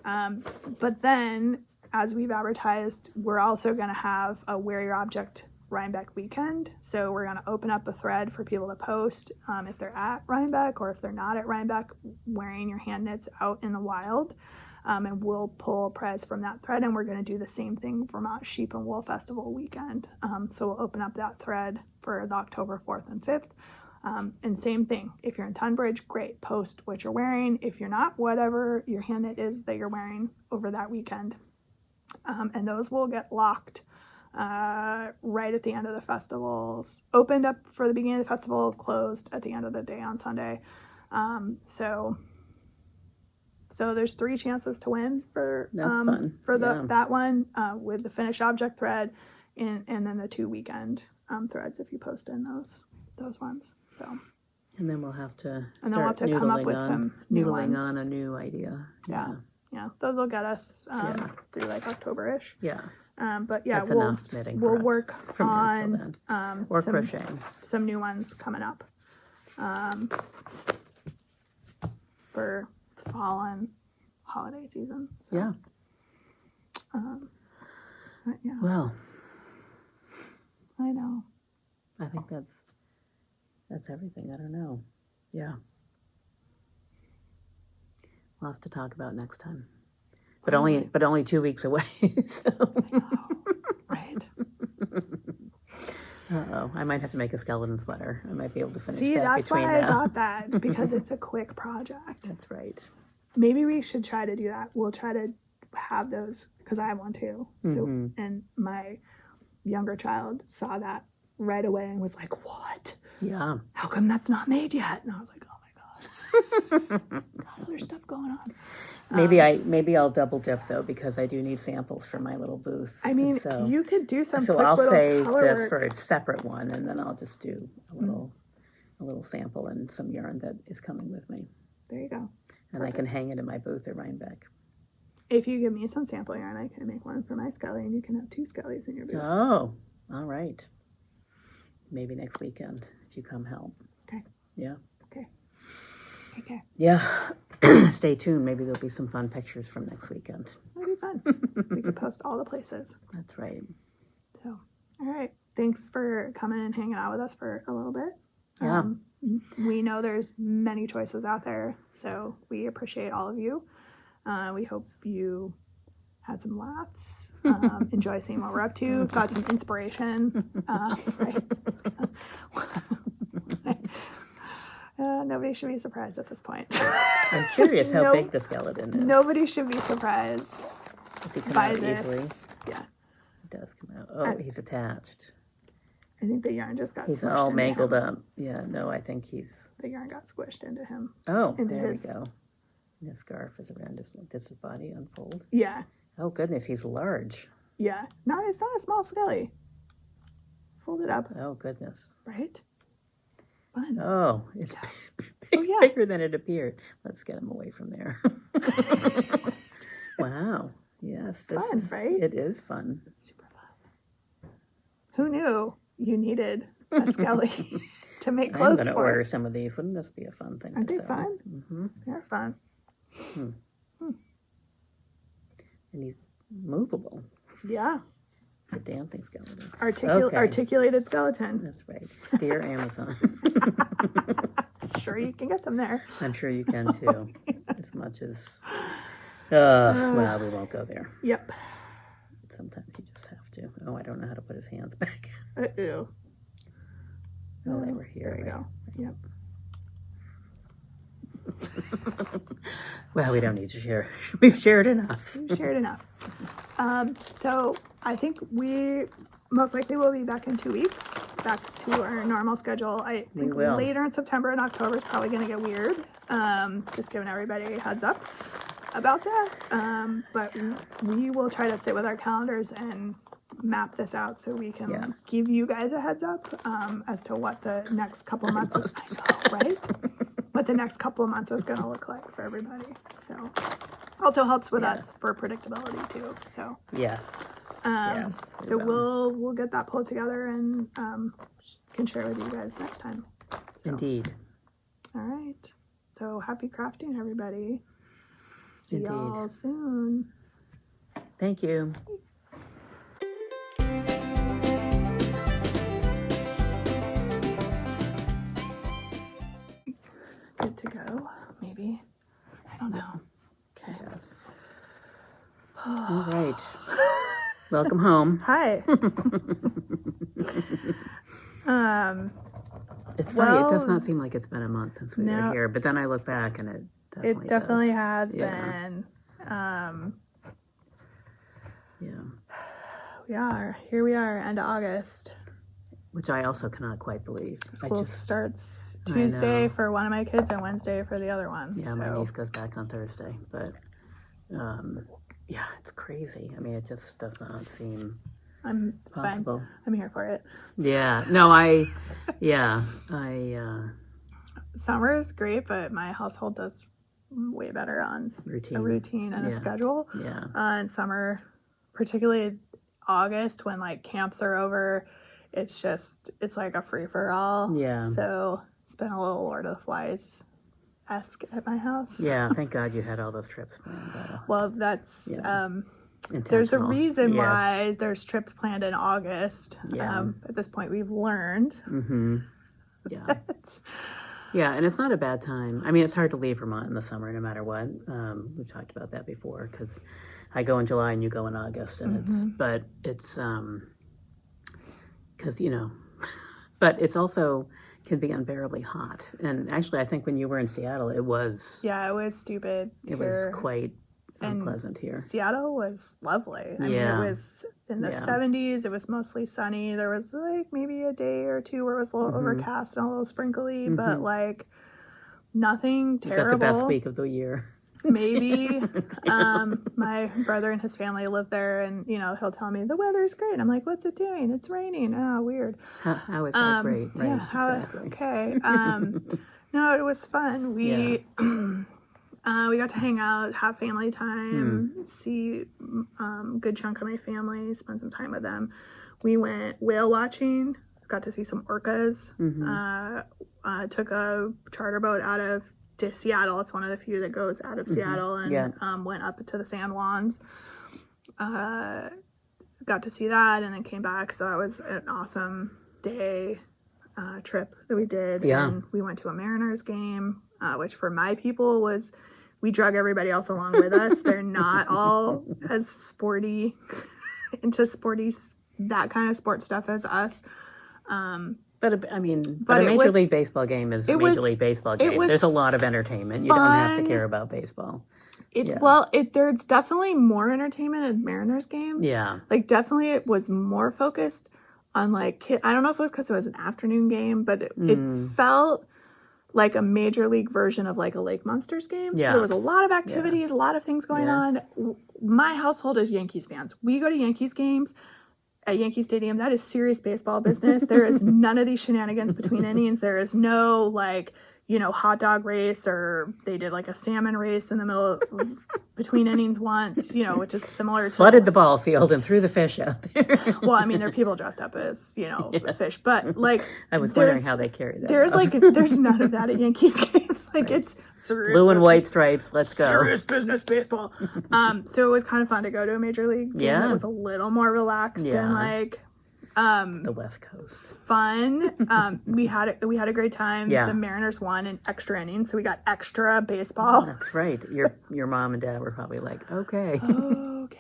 But then, as we've advertised, we're also going to have a Wear Your Object Rhinebeck weekend. So we're going to open up a thread for people to post if they're at Rhinebeck or if they're not at Rhinebeck, wearing your hand knits out in the wild. And we'll pull a prize from that thread, and we're going to do the same thing Vermont Sheep and Wool Festival weekend. So we'll open up that thread for the October 4th and 5th. And same thing, if you're in Tunbridge, great, post what you're wearing. If you're not, whatever your hand knit is that you're wearing over that weekend. And those will get locked right at the end of the festivals. Opened up for the beginning of the festival, closed at the end of the day on Sunday. So there's 3 chances to win for That's fun. for Yeah. that one with the finished object thread and then the 2 weekend threads if you post in those ones. So And then we'll have to and then we'll have to come up with some new noodling ones. on a new idea. Yeah. those will get us Yeah. through like October-ish. Yeah. But yeah, That's enough knitting. we'll for work from now till on then. Or crocheting. some new ones coming up for fall and holiday season. So, Yeah. but yeah, Well, I know. I think that's everything. I don't know. Yeah. Lots to talk about next time. But only 2 weeks away. So. I know. Right. Uh-oh. I might have to make a skeleton sweater. I might be able to finish See, that that's between why I now. got that, because it's a quick project. That's right. Maybe we should try to do that. We'll try to have those, because I have one too. So, and my younger child saw that right away and was like, "What? Yeah. How come that's not made yet?" And I was like, "Oh my god, there's stuff going on." Maybe I'll double dip though, because I do need samples for my little booth. I mean, so you could do some. so quick I'll little save color this work. for a separate one, and then I'll just do a little sample and some yarn that is coming with me, There you go. and I can hang it in my booth at Rhinebeck. If you give me some sample yarn, I can make one for my skelly, and you can have 2 skellies in your booth. Oh, all right. Maybe next weekend if you come help. Okay. Yeah. Okay. Yeah. Stay tuned. Maybe there'll be some fun pictures from next weekend. That'll be fun. We can post all the places. That's right. So, all right. Thanks for coming and hanging out with us for a little bit. Yeah. We know there's many choices out there, so we appreciate all of you. We hope you had some laughs, enjoy seeing what we're up to, got some inspiration. Right? Nobody should be surprised at this point. I'm curious how big the skeleton is. Nobody should be surprised Does he come by out this. easily? Yeah, It does come out. Oh, he's attached. I think the yarn just got He's squished all into mangled him. up. Yeah, no, I think he's... The yarn got squished into him. Oh, into there his- we go. And his scarf is around his... Does his body unfold? Yeah, Oh, goodness, he's large. yeah. It's not a small skelly. Fold it up, Oh, goodness. right? Fun. Oh, it's yeah. bigger than it appeared. Let's get him away from there. Wow. Yes. Fun, right? It is fun. Super fun. Who knew you needed a skelly to make I'm clothes going to for? order some of these. Wouldn't this be a fun thing Aren't to they sew? fun? Mm-hmm. They're fun. And he's movable. Yeah. The dancing skeleton. Okay. Articulated skeleton. That's right. Dear Amazon. Sure, you can get them there. I'm sure you can too. As much as... well, we won't go there. Yep. Sometimes you just have to. Oh, I don't know how to put his hands back. Ew. Oh, they were here. There you right? go. Yep. Well, we don't need to share. We've shared enough. We've shared enough. So I think we most likely will be back in 2 weeks, back to our normal schedule. I think will. later in September and October is probably going to get weird. Just giving everybody a heads up about that. But we will try to sit with our calendars and map this out so we can give you guys a heads up as to what the next couple of months is. I know, right? What the next couple of months is going to look like for everybody. So also helps with us for predictability too. So Yes. so we'll get that pulled together and can share with you guys next time. So, Indeed. all right. So happy crafting, everybody. See Indeed. y'all soon. Thank you. Good to go, maybe. I don't know. Okay. Yes. All right. Welcome home. Hi. It's funny. It does well, not seem like it's been a month since we were here, but then I look back and it definitely does. has Yeah. been. Yeah. Here we are, end of August. Which I also cannot quite believe. School starts I Tuesday know. for one of my kids and Wednesday for the other one. Yeah, so. my niece goes back on Thursday, but yeah, it's crazy. I mean, it just does not seem It's possible. fine. I'm here for it. Yeah, no, I Summer is great, but my household does way better on Routine. a routine and a schedule. Yeah. In summer, particularly August when like camps are over, it's like a free for all. Yeah. So it's been a little Lord of the Flies-esque at my house. Yeah, thank God you had all those trips planned. Well, that's there's a intentional. reason Yes. why there's trips planned in August. Yeah. At this point, we've learned. Mm-hmm. Yeah. that- Yeah, and it's not a bad time. I mean, it's hard to leave Vermont in the summer no matter what. We've talked about that before because I go in July and you go in August, and it's because but it's also can be unbearably hot. And actually, I think when you were in Seattle, it was stupid. It was quite unpleasant here. Seattle was lovely. I mean, it was in the 70s. It was mostly sunny. There was like maybe a day or two where it was a little overcast and a little sprinkly, but like nothing terrible. You got the best week of the year. Maybe. My brother and his family live there, and he'll tell me the weather's great. I'm like, what's it doing? It's raining. Oh, weird. How is that great? Right. Yeah. Exactly. Okay. No, it was fun. We got to hang out, have family time, see good chunk of my family, spend some time with them. We went whale watching. Got to see some orcas. Took a charter boat to Seattle. It's one of the few that goes out of Seattle, and went up to the San Juans. Got to see that, and then came back. So that was an awesome day trip that we did. Yeah. And we went to a Mariners game, which for my people was, we drug everybody else along with us. They're not all as sporty, that kind of sports stuff as us. But a Major League Baseball game is a Major League Baseball game. There's a lot of entertainment. You don't have to care about baseball. There's definitely more entertainment in Mariners game. Yeah. Like, definitely it was more focused on, like, I don't know if it was because it was an afternoon game, but it felt like a Major League version of, like, a Lake Monsters game. So there was a lot of activities, a lot of things going on. My household is Yankees fans. We go to Yankees games at Yankee Stadium. That is serious baseball business. There is none of these shenanigans between innings. There is no, like, hot dog race, or they did like a salmon race in the middle of, between innings once, which is similar to flooded the ball field and threw the fish out there. Well, I mean, there are people dressed up as, a fish, but like, I was wondering how they carry that. There's none of that at Yankees games. Like, it's blue and white stripes. Let's go. Serious business baseball. So it was kind of fun to go to a Major League game that was a little more relaxed and like, the West Coast. Fun. We had a great time. Yeah. The Mariners won in extra innings, so we got extra baseball. That's right. Your mom and dad were probably like, okay. Okay.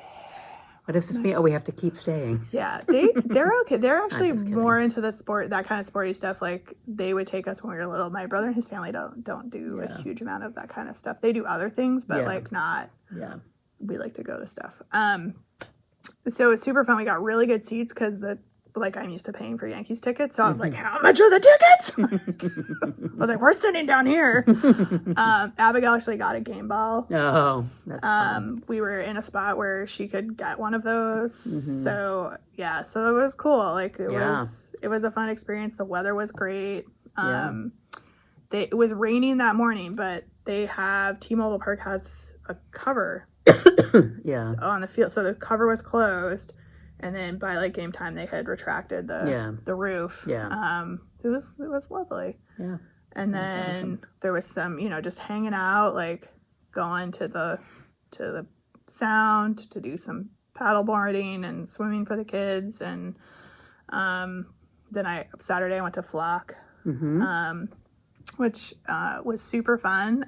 What does this mean? Oh, we have to keep staying. Yeah, they're okay. They're actually more into the sport, that kind of sporty stuff. Like, they would take us when we were little. My brother and his family don't do a huge amount of that kind of stuff. They do other things, but like not. Yeah. We like to go to stuff. So it was super fun. We got really good seats because I'm used to paying for Yankees tickets. So I was like, how much are the tickets? I was like, we're sitting down here. Abigail actually got a game ball. Oh, that's fun. We were in a spot where she could get one of those. So it was cool. Like, it was a fun experience. The weather was great. It was raining that morning, but T-Mobile Park has a cover on the field. So the cover was closed. And then by like game time, they had retracted the roof. Yeah. It was lovely. Yeah. And then there was some, just hanging out, like going to the Sound to do some paddleboarding and swimming for the kids. And then Saturday I went to Flock, which was super fun.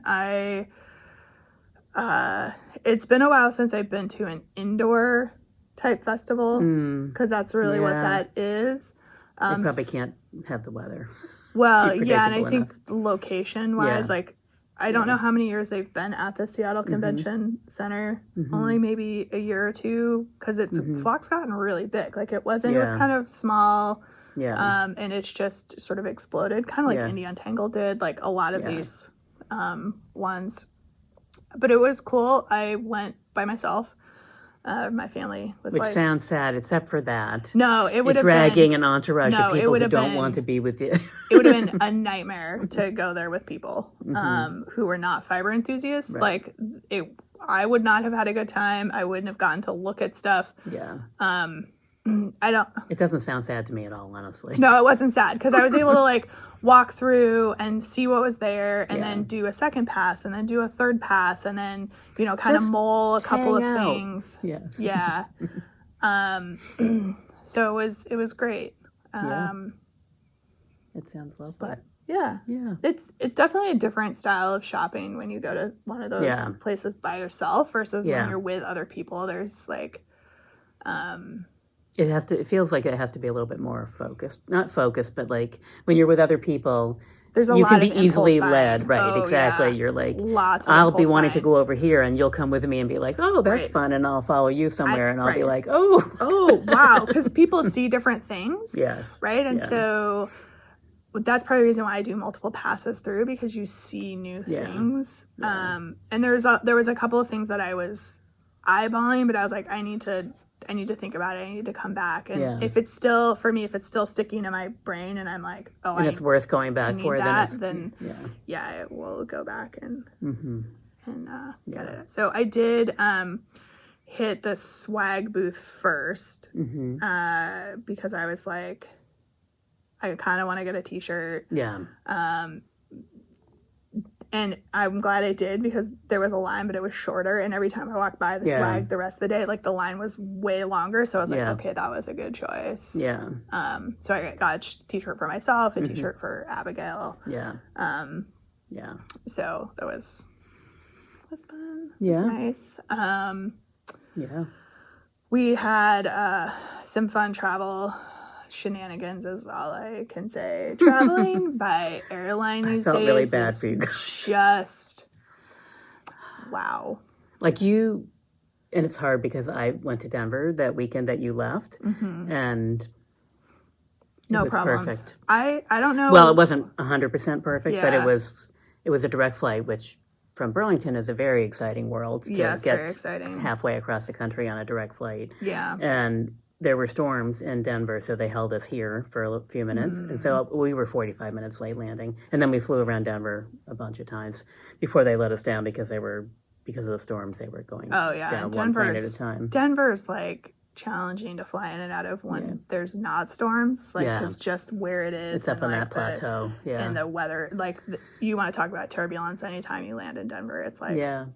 It's been a while since I've been to an indoor type festival, because that's really what that is. You probably can't have the weather. Well, yeah, and I think location wise, like, I don't know how many years they've been at the Seattle Convention Center. Only maybe a year or two, because Flock's gotten really big. Like, it was kind of small. Yeah. And it's just sort of exploded, kind of like Indie Untangled did, like a lot of these ones. But it was cool. I went by myself. My family was Which like, sounds sad, except for that. no, it would have dragging been an entourage no, of it people would who have don't been- want to be with you. it would have been a nightmare to go there with people Mm-hmm. who were not fiber enthusiasts. Right. Like I would not have had a good time. I wouldn't have gotten to look at stuff. Yeah. I don't. It doesn't sound sad to me at all, honestly. No, it wasn't sad because I was able to like walk through and see what was there, and Yeah. then do a second pass, and then do a third pass, and then kind of Just mull a couple of hang out. things. Yes. Yeah. So it was great. It sounds lovely. But yeah, Yeah. it's definitely a different style of shopping when you go to one of those Yeah. places by yourself versus Yeah. when you're with other people. There's like, It feels like it has to be a little bit more focused. Not focused, but like when you're with other people, there's a you lot can of be easily impulse led. buying. Right, Oh, exactly. yeah. You're like, Lots of I'll be impulse wanting to buying. go over here and you'll come with me and be like, oh, that's Right. fun. And I'll follow you somewhere and I'll be right. like, oh. Oh, wow. Because people see different things. Yes. Right. And Yeah. so that's part of the reason why I do multiple passes through, because you see new Yeah. things. Yeah. And there was a couple of things that I was eyeballing, but I was like, I need to think about it. I need to come back. And Yeah. if it's still sticking to my brain and I'm like, oh, And it's worth going back need for, that, then yeah, I will go back and Mm-hmm. get it. So I did hit the swag booth first Mm-hmm. because I was like, I kind of want to get a t-shirt. Yeah. And I'm glad I did, because there was a line, but it was shorter. And every time I walked by the Yeah. swag the rest of the day, like the line was way longer. So I was like, Yeah. okay, that was a good choice. Yeah. So I got a t-shirt for myself, a Mm-hmm. t-shirt for Abigail. Yeah. Yeah. So that was fun. Yeah. It was nice. Yeah. We had some fun travel shenanigans, is all I can say. Traveling by airline these felt days really bad is for you guys. just wow. Like you, and it's hard because I went to Denver that weekend that you left, and it No was problems. perfect. I don't know. Well, it wasn't 100% perfect, but Yeah. it was a direct flight, which from Burlington is a very exciting world to Yes, get very exciting. halfway across the country on a direct flight. Yeah. And there were storms in Denver, so they held us here for a few minutes. And so we were 45 minutes late landing. And then we flew around Denver a bunch of times before they let us down because of the storms, they were going Oh yeah. down one plane at a Denver's time. Denver's like challenging to fly in and out of when there's not storms, like Yeah. because just where it is, It's up and, on like, that plateau. Yeah. and the weather, like you want to talk about turbulence anytime you land in Denver, it's like Yeah.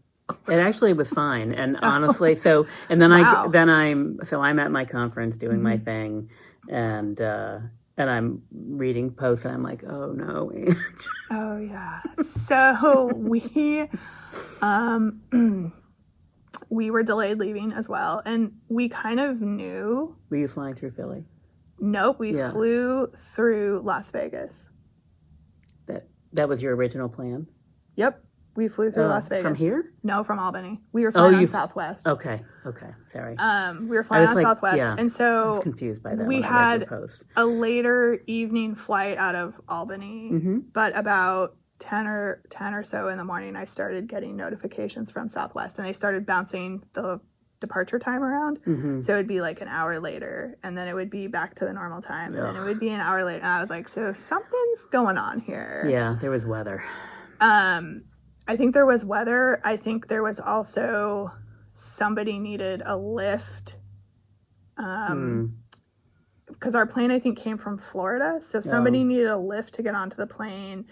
It actually was fine. And honestly, and then Wow. I'm at my conference doing my thing, and I'm reading posts and I'm like, oh no. oh yeah. So we were delayed leaving as well, and we kind of knew. Were you flying through Philly? Nope, we Yeah. flew through Las Vegas. That was your original plan? Yep, we flew through Las Vegas. From here? No, from Albany. We were flying on Southwest. Okay. Sorry. We were flying was on like, Southwest, yeah, and I was so confused by that we when I read your had post. a later evening flight out of Albany, but about 10 or so in the morning, I started getting notifications from Southwest, and they started bouncing the departure time around. So it'd be like an hour later, and then it would be back to the normal time, and then it would be an hour later. And I was like, so something's going on here. Yeah, there was weather. I think there was weather. I think there was also somebody needed a lift. Because our plane, I think, came from Florida. So somebody needed a lift to get onto the plane,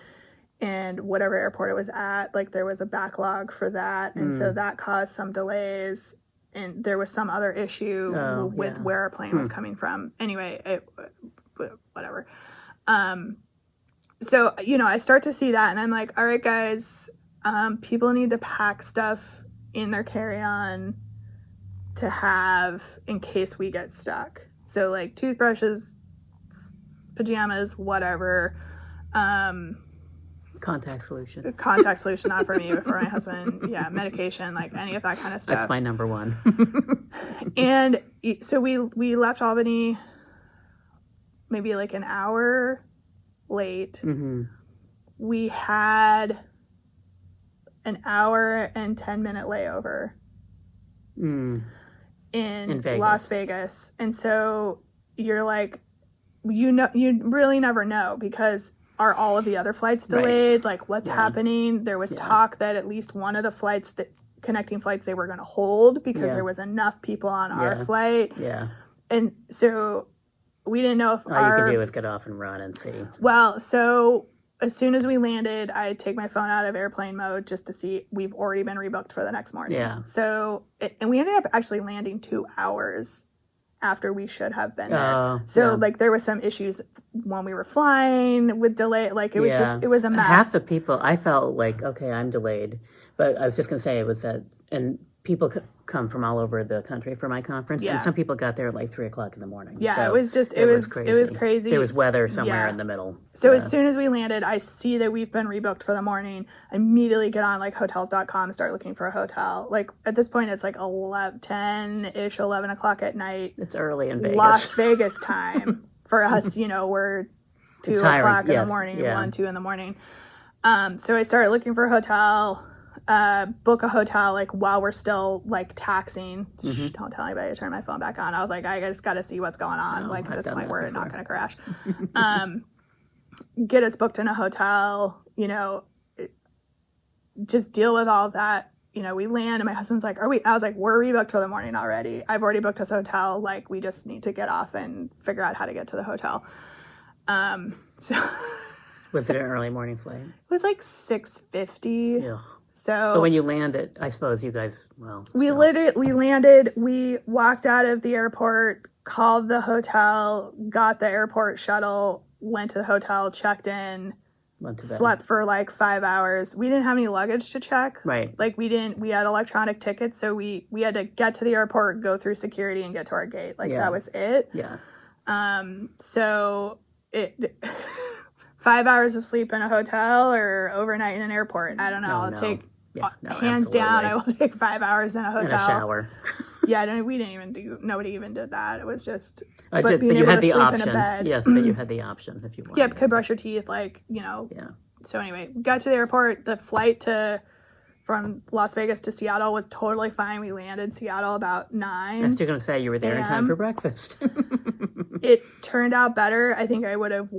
and whatever airport it was at, like there was a backlog for that. And so that caused some delays, and there was some other issue with where our plane was coming from. Anyway, whatever. So, I start to see that, and I'm like, all right, guys, people need to pack stuff in their carry-on to have in case we get stuck. So, like, toothbrushes, pajamas, whatever. Contact solution. Contact solution, not for me, but for my husband. Yeah, medication, like any of that kind of stuff. That's my number one. And so we left Albany maybe like an hour late. We had an hour and 10-minute layover. in Vegas. Las Vegas. And so you're like, you really never know, because are all of the other flights delayed? Like, what's happening? There was talk that at least one of the flights, connecting flights, they were going to hold because there was enough people on our flight. Yeah. And so we didn't know if all you could do is get off and run and see. Well, so as soon as we landed, I take my phone out of airplane mode just to see. We've already been rebooked for the next morning. Yeah. So, and we ended up actually landing 2 hours after we should have been there. So, like, there was some issues when we were flying with delay. Like, it was just, it was a mess. Half the people, I felt like, okay, I'm delayed. But I was just going to say, it was that, and people come from all over the country for my conference, and some people got there at like 3 o'clock in the morning. Yeah, so it was just, it was crazy. There was weather somewhere in the middle. So as soon as we landed, I see that we've been rebooked for the morning. I immediately get on like hotels.com, start looking for a hotel. Like, at this point, it's like 10-ish, 11 o'clock at night. It's early in Vegas. Las Vegas time. For us, we're 2 o'clock in the morning, 1, 2 in the morning. So I started looking for a hotel. Book a hotel like while we're still like taxiing. Don't tell anybody to turn my phone back on. I was like, I just got to see what's going on. Like, at this point, we're not going to crash. Get us booked in a hotel. Just deal with all of that. We land, and my husband's like, I was like, we're rebooked for the morning already. I've already booked us a hotel. Like, we just need to get off and figure out how to get to the hotel. So was it an early morning flight? It was like 6:50. Yeah. So, but when you landed, I suppose you guys, we landed, we walked out of the airport, called the hotel, got the airport shuttle, went to the hotel, checked in, slept for like 5 hours. We didn't have any luggage to check. Right. Like, we had electronic tickets, so we had to get to the airport, go through security, and get to our gate. Like, that was it. Yeah. So it 5 hours of sleep in a hotel or overnight in an airport. I don't know. Hands down, I will take 5 hours in a hotel. In a shower. Nobody even did that. It was just, but you had the option. Yes, but you had the option if you wanted. Yeah, could brush your teeth, Yeah. So anyway, got to the airport. The flight from Las Vegas to Seattle was totally fine. We landed in Seattle about 9. I was just going to say, you were there in time for breakfast. It turned out better. I think I would have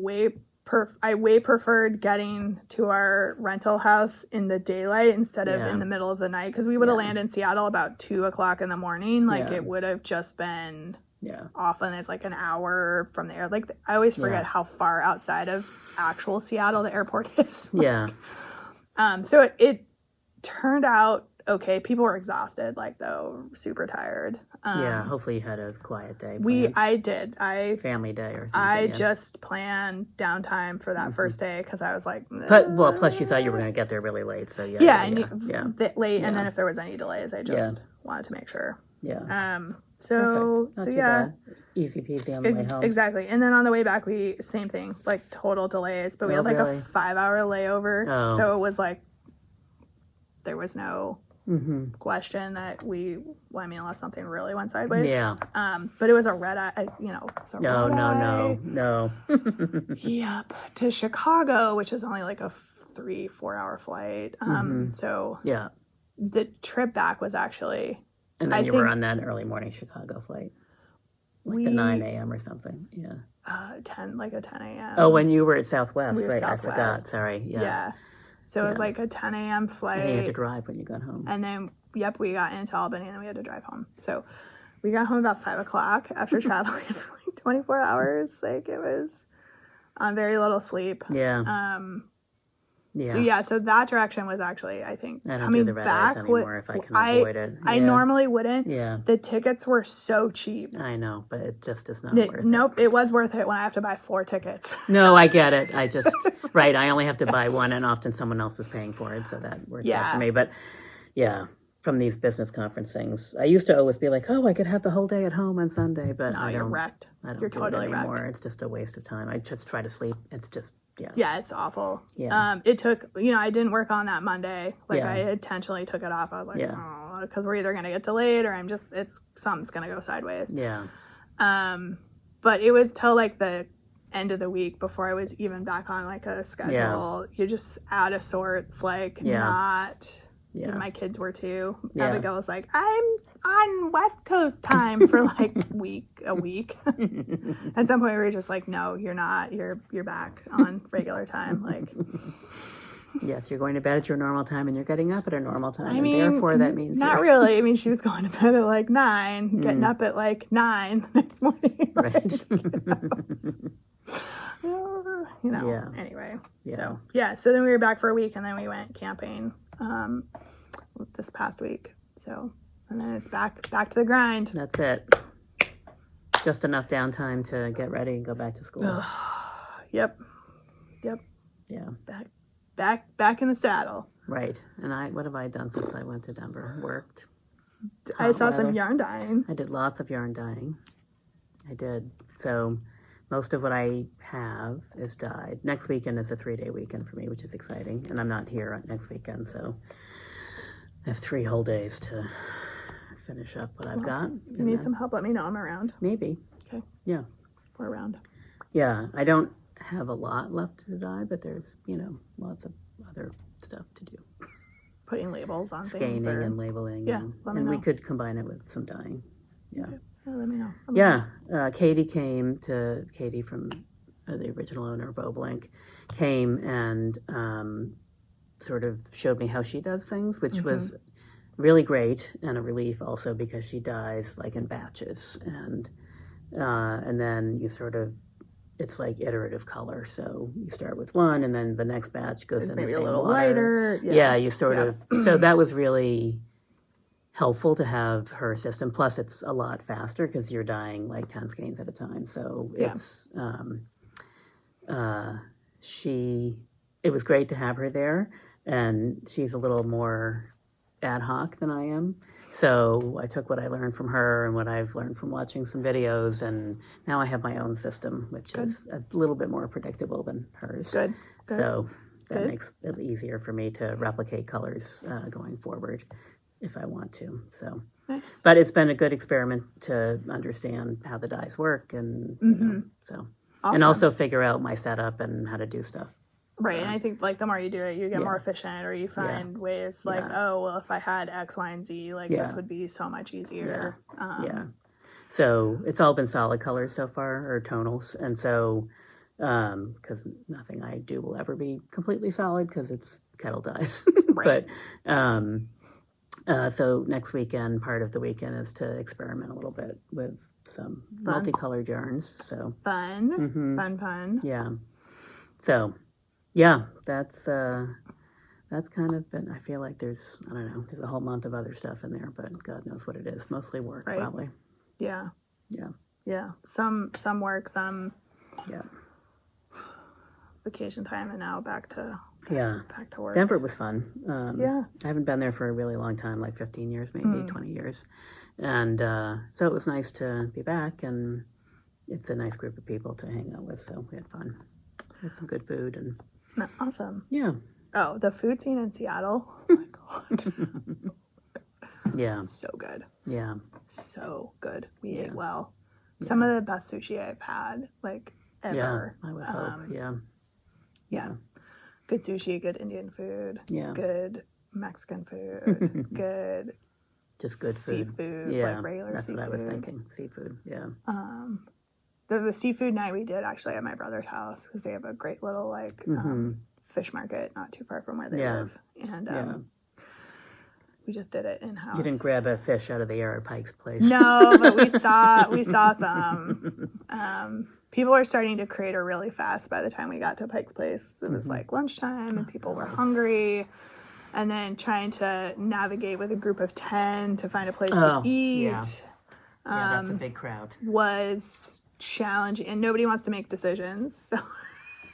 I way preferred getting to our rental house in the daylight instead of in the middle of the night, because we would have landed in Seattle about 2 o'clock in the morning. Like, it would have just been off, and it's like an hour from there. Like, I always forget how far outside of actual Seattle the airport is. So it turned out okay. People were exhausted, though, super tired. Hopefully you had a quiet day. I did. Family day or something. I just planned downtime for that first day, because I was like, plus you thought you were going to get there really late, so late, and then if there was any delays, I just wanted to make sure. So bad. Easy peasy on the way home. Exactly. And then on the way back, same thing, like total delays, but we had like a 5-hour layover, so it was like there was no question that unless something really went sideways. But it was a red eye, No. Yep. To Chicago, which is only like a 3-4 hour flight. So the trip back was actually. And then you were on that early morning Chicago flight. Like the 9 a.m. or something. Yeah. 10 a.m. Oh, when you were at Southwest, we were right? Southwest. I forgot. Sorry. Yes. Yeah. So it was like a 10 a.m. flight. And you had to drive when you got home. And then, we got into Albany, and then we had to drive home. So we got home about 5 o'clock after traveling for like 24 hours. Like, it was on very little sleep. Yeah. So that direction was actually, I think, I don't coming do the red back eyes anymore if I can avoid it. I normally wouldn't. Yeah. The tickets were so cheap. I know, but it just is not worth it. Nope, it was worth it when I have to buy 4 tickets. No, I get it. I just, I only have to buy one, and often someone else is paying for it, so that works out for me. But from these business conference things, I used to always be like, I could have the whole day at home on Sunday, but no, you're wrecked. I don't you're do totally it anymore. Wrecked. It's just a waste of time. I just try to sleep. It's just. Yeah, it's awful. Yeah. It took, I didn't work on that Monday. I intentionally took it off. I was like, because we're either going to get delayed or something's going to go sideways. Yeah. But it was till like the end of the week before I was even back on like a schedule. You're just out of sorts, not Yeah. And my kids were too. Yeah. Abigail was like, I'm on West Coast time for like a week. At some point we were just like, no, you're not. You're back on regular time. Like, yes, you're going to bed at your normal time and you're getting up at a normal time. I mean, and therefore that means not really. I mean, she was going to bed at like 9, getting up at like 9 the next morning. Right. You know, Yeah. anyway. Yeah. So then we were back for a week and then we went camping this past week. So, and then it's back to the grind. That's it. Just enough downtime to get ready and go back to school. Yep. Yeah. Back in the saddle. Right. And what have I done since I went to Denver? Worked. I saw Hot some weather. yarn dyeing. I did lots of yarn dyeing. I did. So most of what I have is dyed. Next weekend is a 3-day weekend for me, which is exciting. And I'm not here next weekend, so I have 3 whole days to finish up what I've got. If you need some help, let me know. I'm around. Maybe. Okay. Yeah. We're around. Yeah. I don't have a lot left to dye, but there's, lots of other stuff to do. Putting labels on Scanning things. and labeling. Yeah, let me and we know. could combine it with some dyeing. Yeah. Okay. Yeah, let me know. Katie from the original owner of Boblink came and sort of showed me how she does things, which was really great and a relief also because she dyes like in batches and then you sort of, it's like iterative color. So you start with one and then the next batch goes in maybe the a same little water. lighter. Yeah, you sort of, so that was really helpful to have her system. Plus it's a lot faster because you're dyeing like 10 skeins at a time. So it's, it was great to have her there, and she's a little more ad hoc than I am. So I took what I learned from her and what I've learned from watching some videos, and now I have my own system, which is a little bit more predictable than hers. Good. So that makes it easier for me to replicate colors going forward if I want to. So, Nice. But it's been a good experiment to understand how the dyes work, and so Awesome. and also figure out my setup and how to do stuff. Right, and I think like the more you do it, you get more efficient, or you find ways like, oh, well, if I had X, Y, and Z, like this would be so much easier. So it's all been solid colors so far, or tonals, and so because nothing I do will ever be completely solid because it's kettle dyes. Right. But so next weekend, part of the weekend is to experiment a little bit with some multicolored yarns. So fun. Yeah. So. Yeah, that's kind of been, I feel like there's a whole month of other stuff in there, but God knows what it is. Mostly work, probably. Yeah. Yeah. Some work, some Yeah. vacation time, and now back to work. Denver was fun. I haven't been there for a really long time, like 15 years, maybe 20 years. And so it was nice to be back, and it's a nice group of people to hang out with, so we had fun. We had some good food and awesome. Yeah. Oh, the food scene in Seattle. Oh my God. Yeah. So good. Yeah. So good. We ate well. Some of the best sushi I've had, like, ever. Yeah, I would hope. Yeah. Good sushi, good Indian food. Yeah. Good Mexican food. Good just good food. Seafood. Yeah. Like regular That's seafood. what I was thinking. Seafood. Yeah. The seafood night we did actually at my brother's house, because they have a great little like fish market not too far from where they live, and we just did it in house. You didn't grab a fish out of the air at Pike's place. No, but we saw some. People were starting to crater really fast by the time we got to Pike's place. It was like lunchtime, and people were hungry. And then trying to navigate with a group of 10 to find a place to eat. Yeah, that's a big crowd. Was challenging, and nobody wants to make decisions. So.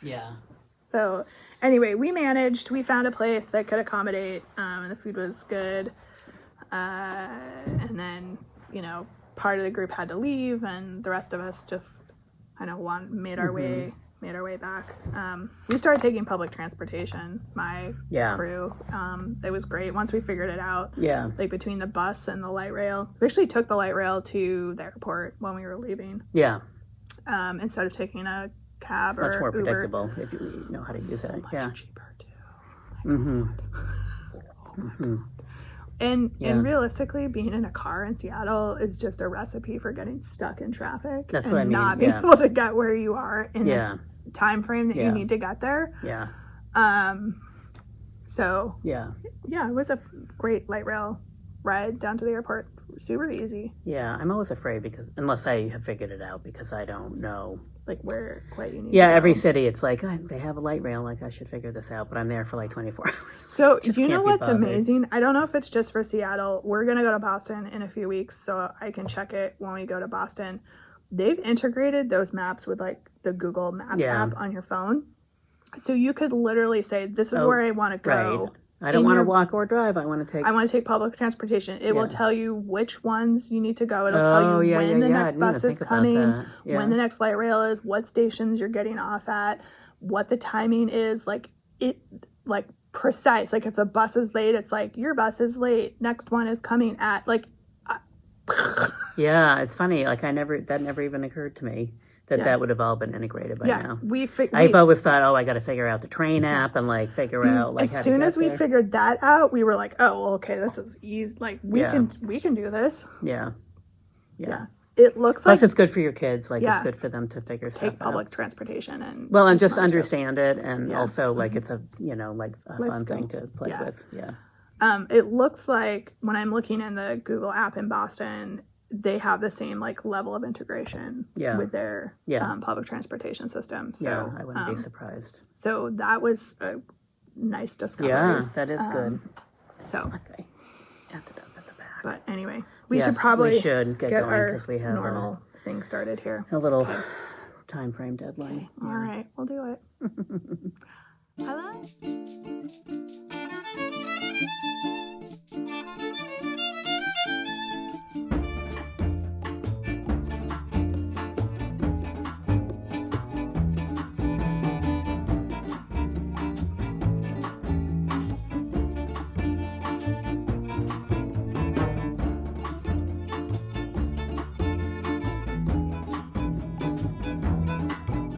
Yeah. So anyway, we managed. We found a place that could accommodate, and the food was good. And then, part of the group had to leave, and the rest of us just made our way back. We started taking public transportation, my crew. It was great once we figured it out. Yeah. Like between the bus and the light rail. We actually took the light rail to the airport when we were leaving. Yeah. Instead of taking a cab it's much more Uber. predictable if you know how to use it. So much cheaper too. Oh And Yeah. and realistically, being in a car in Seattle is just a recipe for getting stuck in traffic. That's and what I mean, not being yeah. able to get where you are in Yeah. the time frame that Yeah. you need to get there. Yeah. So Yeah. yeah, it was a great light rail ride down to the airport. Super easy. Yeah. I'm always afraid because unless I have figured it out, because I don't know. Like where quite you need Yeah, to go. every city, it's like, oh, they have a light rail. Like, I should figure this out. But I'm there for like 24 hours. So Just you know can't be what's bothered. amazing? I don't know if it's just for Seattle. We're going to go to Boston in a few weeks, so I can check it when we go to Boston. They've integrated those maps with like the Google Map Yeah. app on your phone. So you could literally say, this is Oh, where I want to go. Right. I don't in want to your- walk or drive. I want to take. I want to take public transportation. It will Yeah. tell you which ones you need to go. It'll tell you when the next I didn't bus even is think about coming, that. Yeah. when the next light rail is, what stations you're getting off at, what the timing is. Like it, like precise. Like if the bus is late, it's like your bus is late. Next one is coming at like. Yeah, it's funny. Like that never even occurred to me that Yeah. that would have all been integrated by Yeah, now. we I've always thought, oh, I got to figure out the train app and like figure out like as how soon to get as we there. figured that out, we were like, oh, well, okay, this is easy. Like we Yeah. can do this. Yeah. Yeah. It looks Plus, like it's good for your kids. Like Yeah. it's good for them to figure stuff take out. public transportation and Well, and just smart stuff. understand it, and Yeah. also like it's a like a Life fun skill. thing to play Yeah. with. Yeah. It looks like when I'm looking in the Google app in Boston, they have the same like level of integration Yeah. with their Yeah. public transportation system. So Yeah, I wouldn't be surprised. so that was a nice discovery. Yeah, that is good. So, Okay. Add it up at the back. but anyway, we Yes, should probably we should get going our because we have normal thing started here. a little time frame deadline. All right, we'll do it. Hello.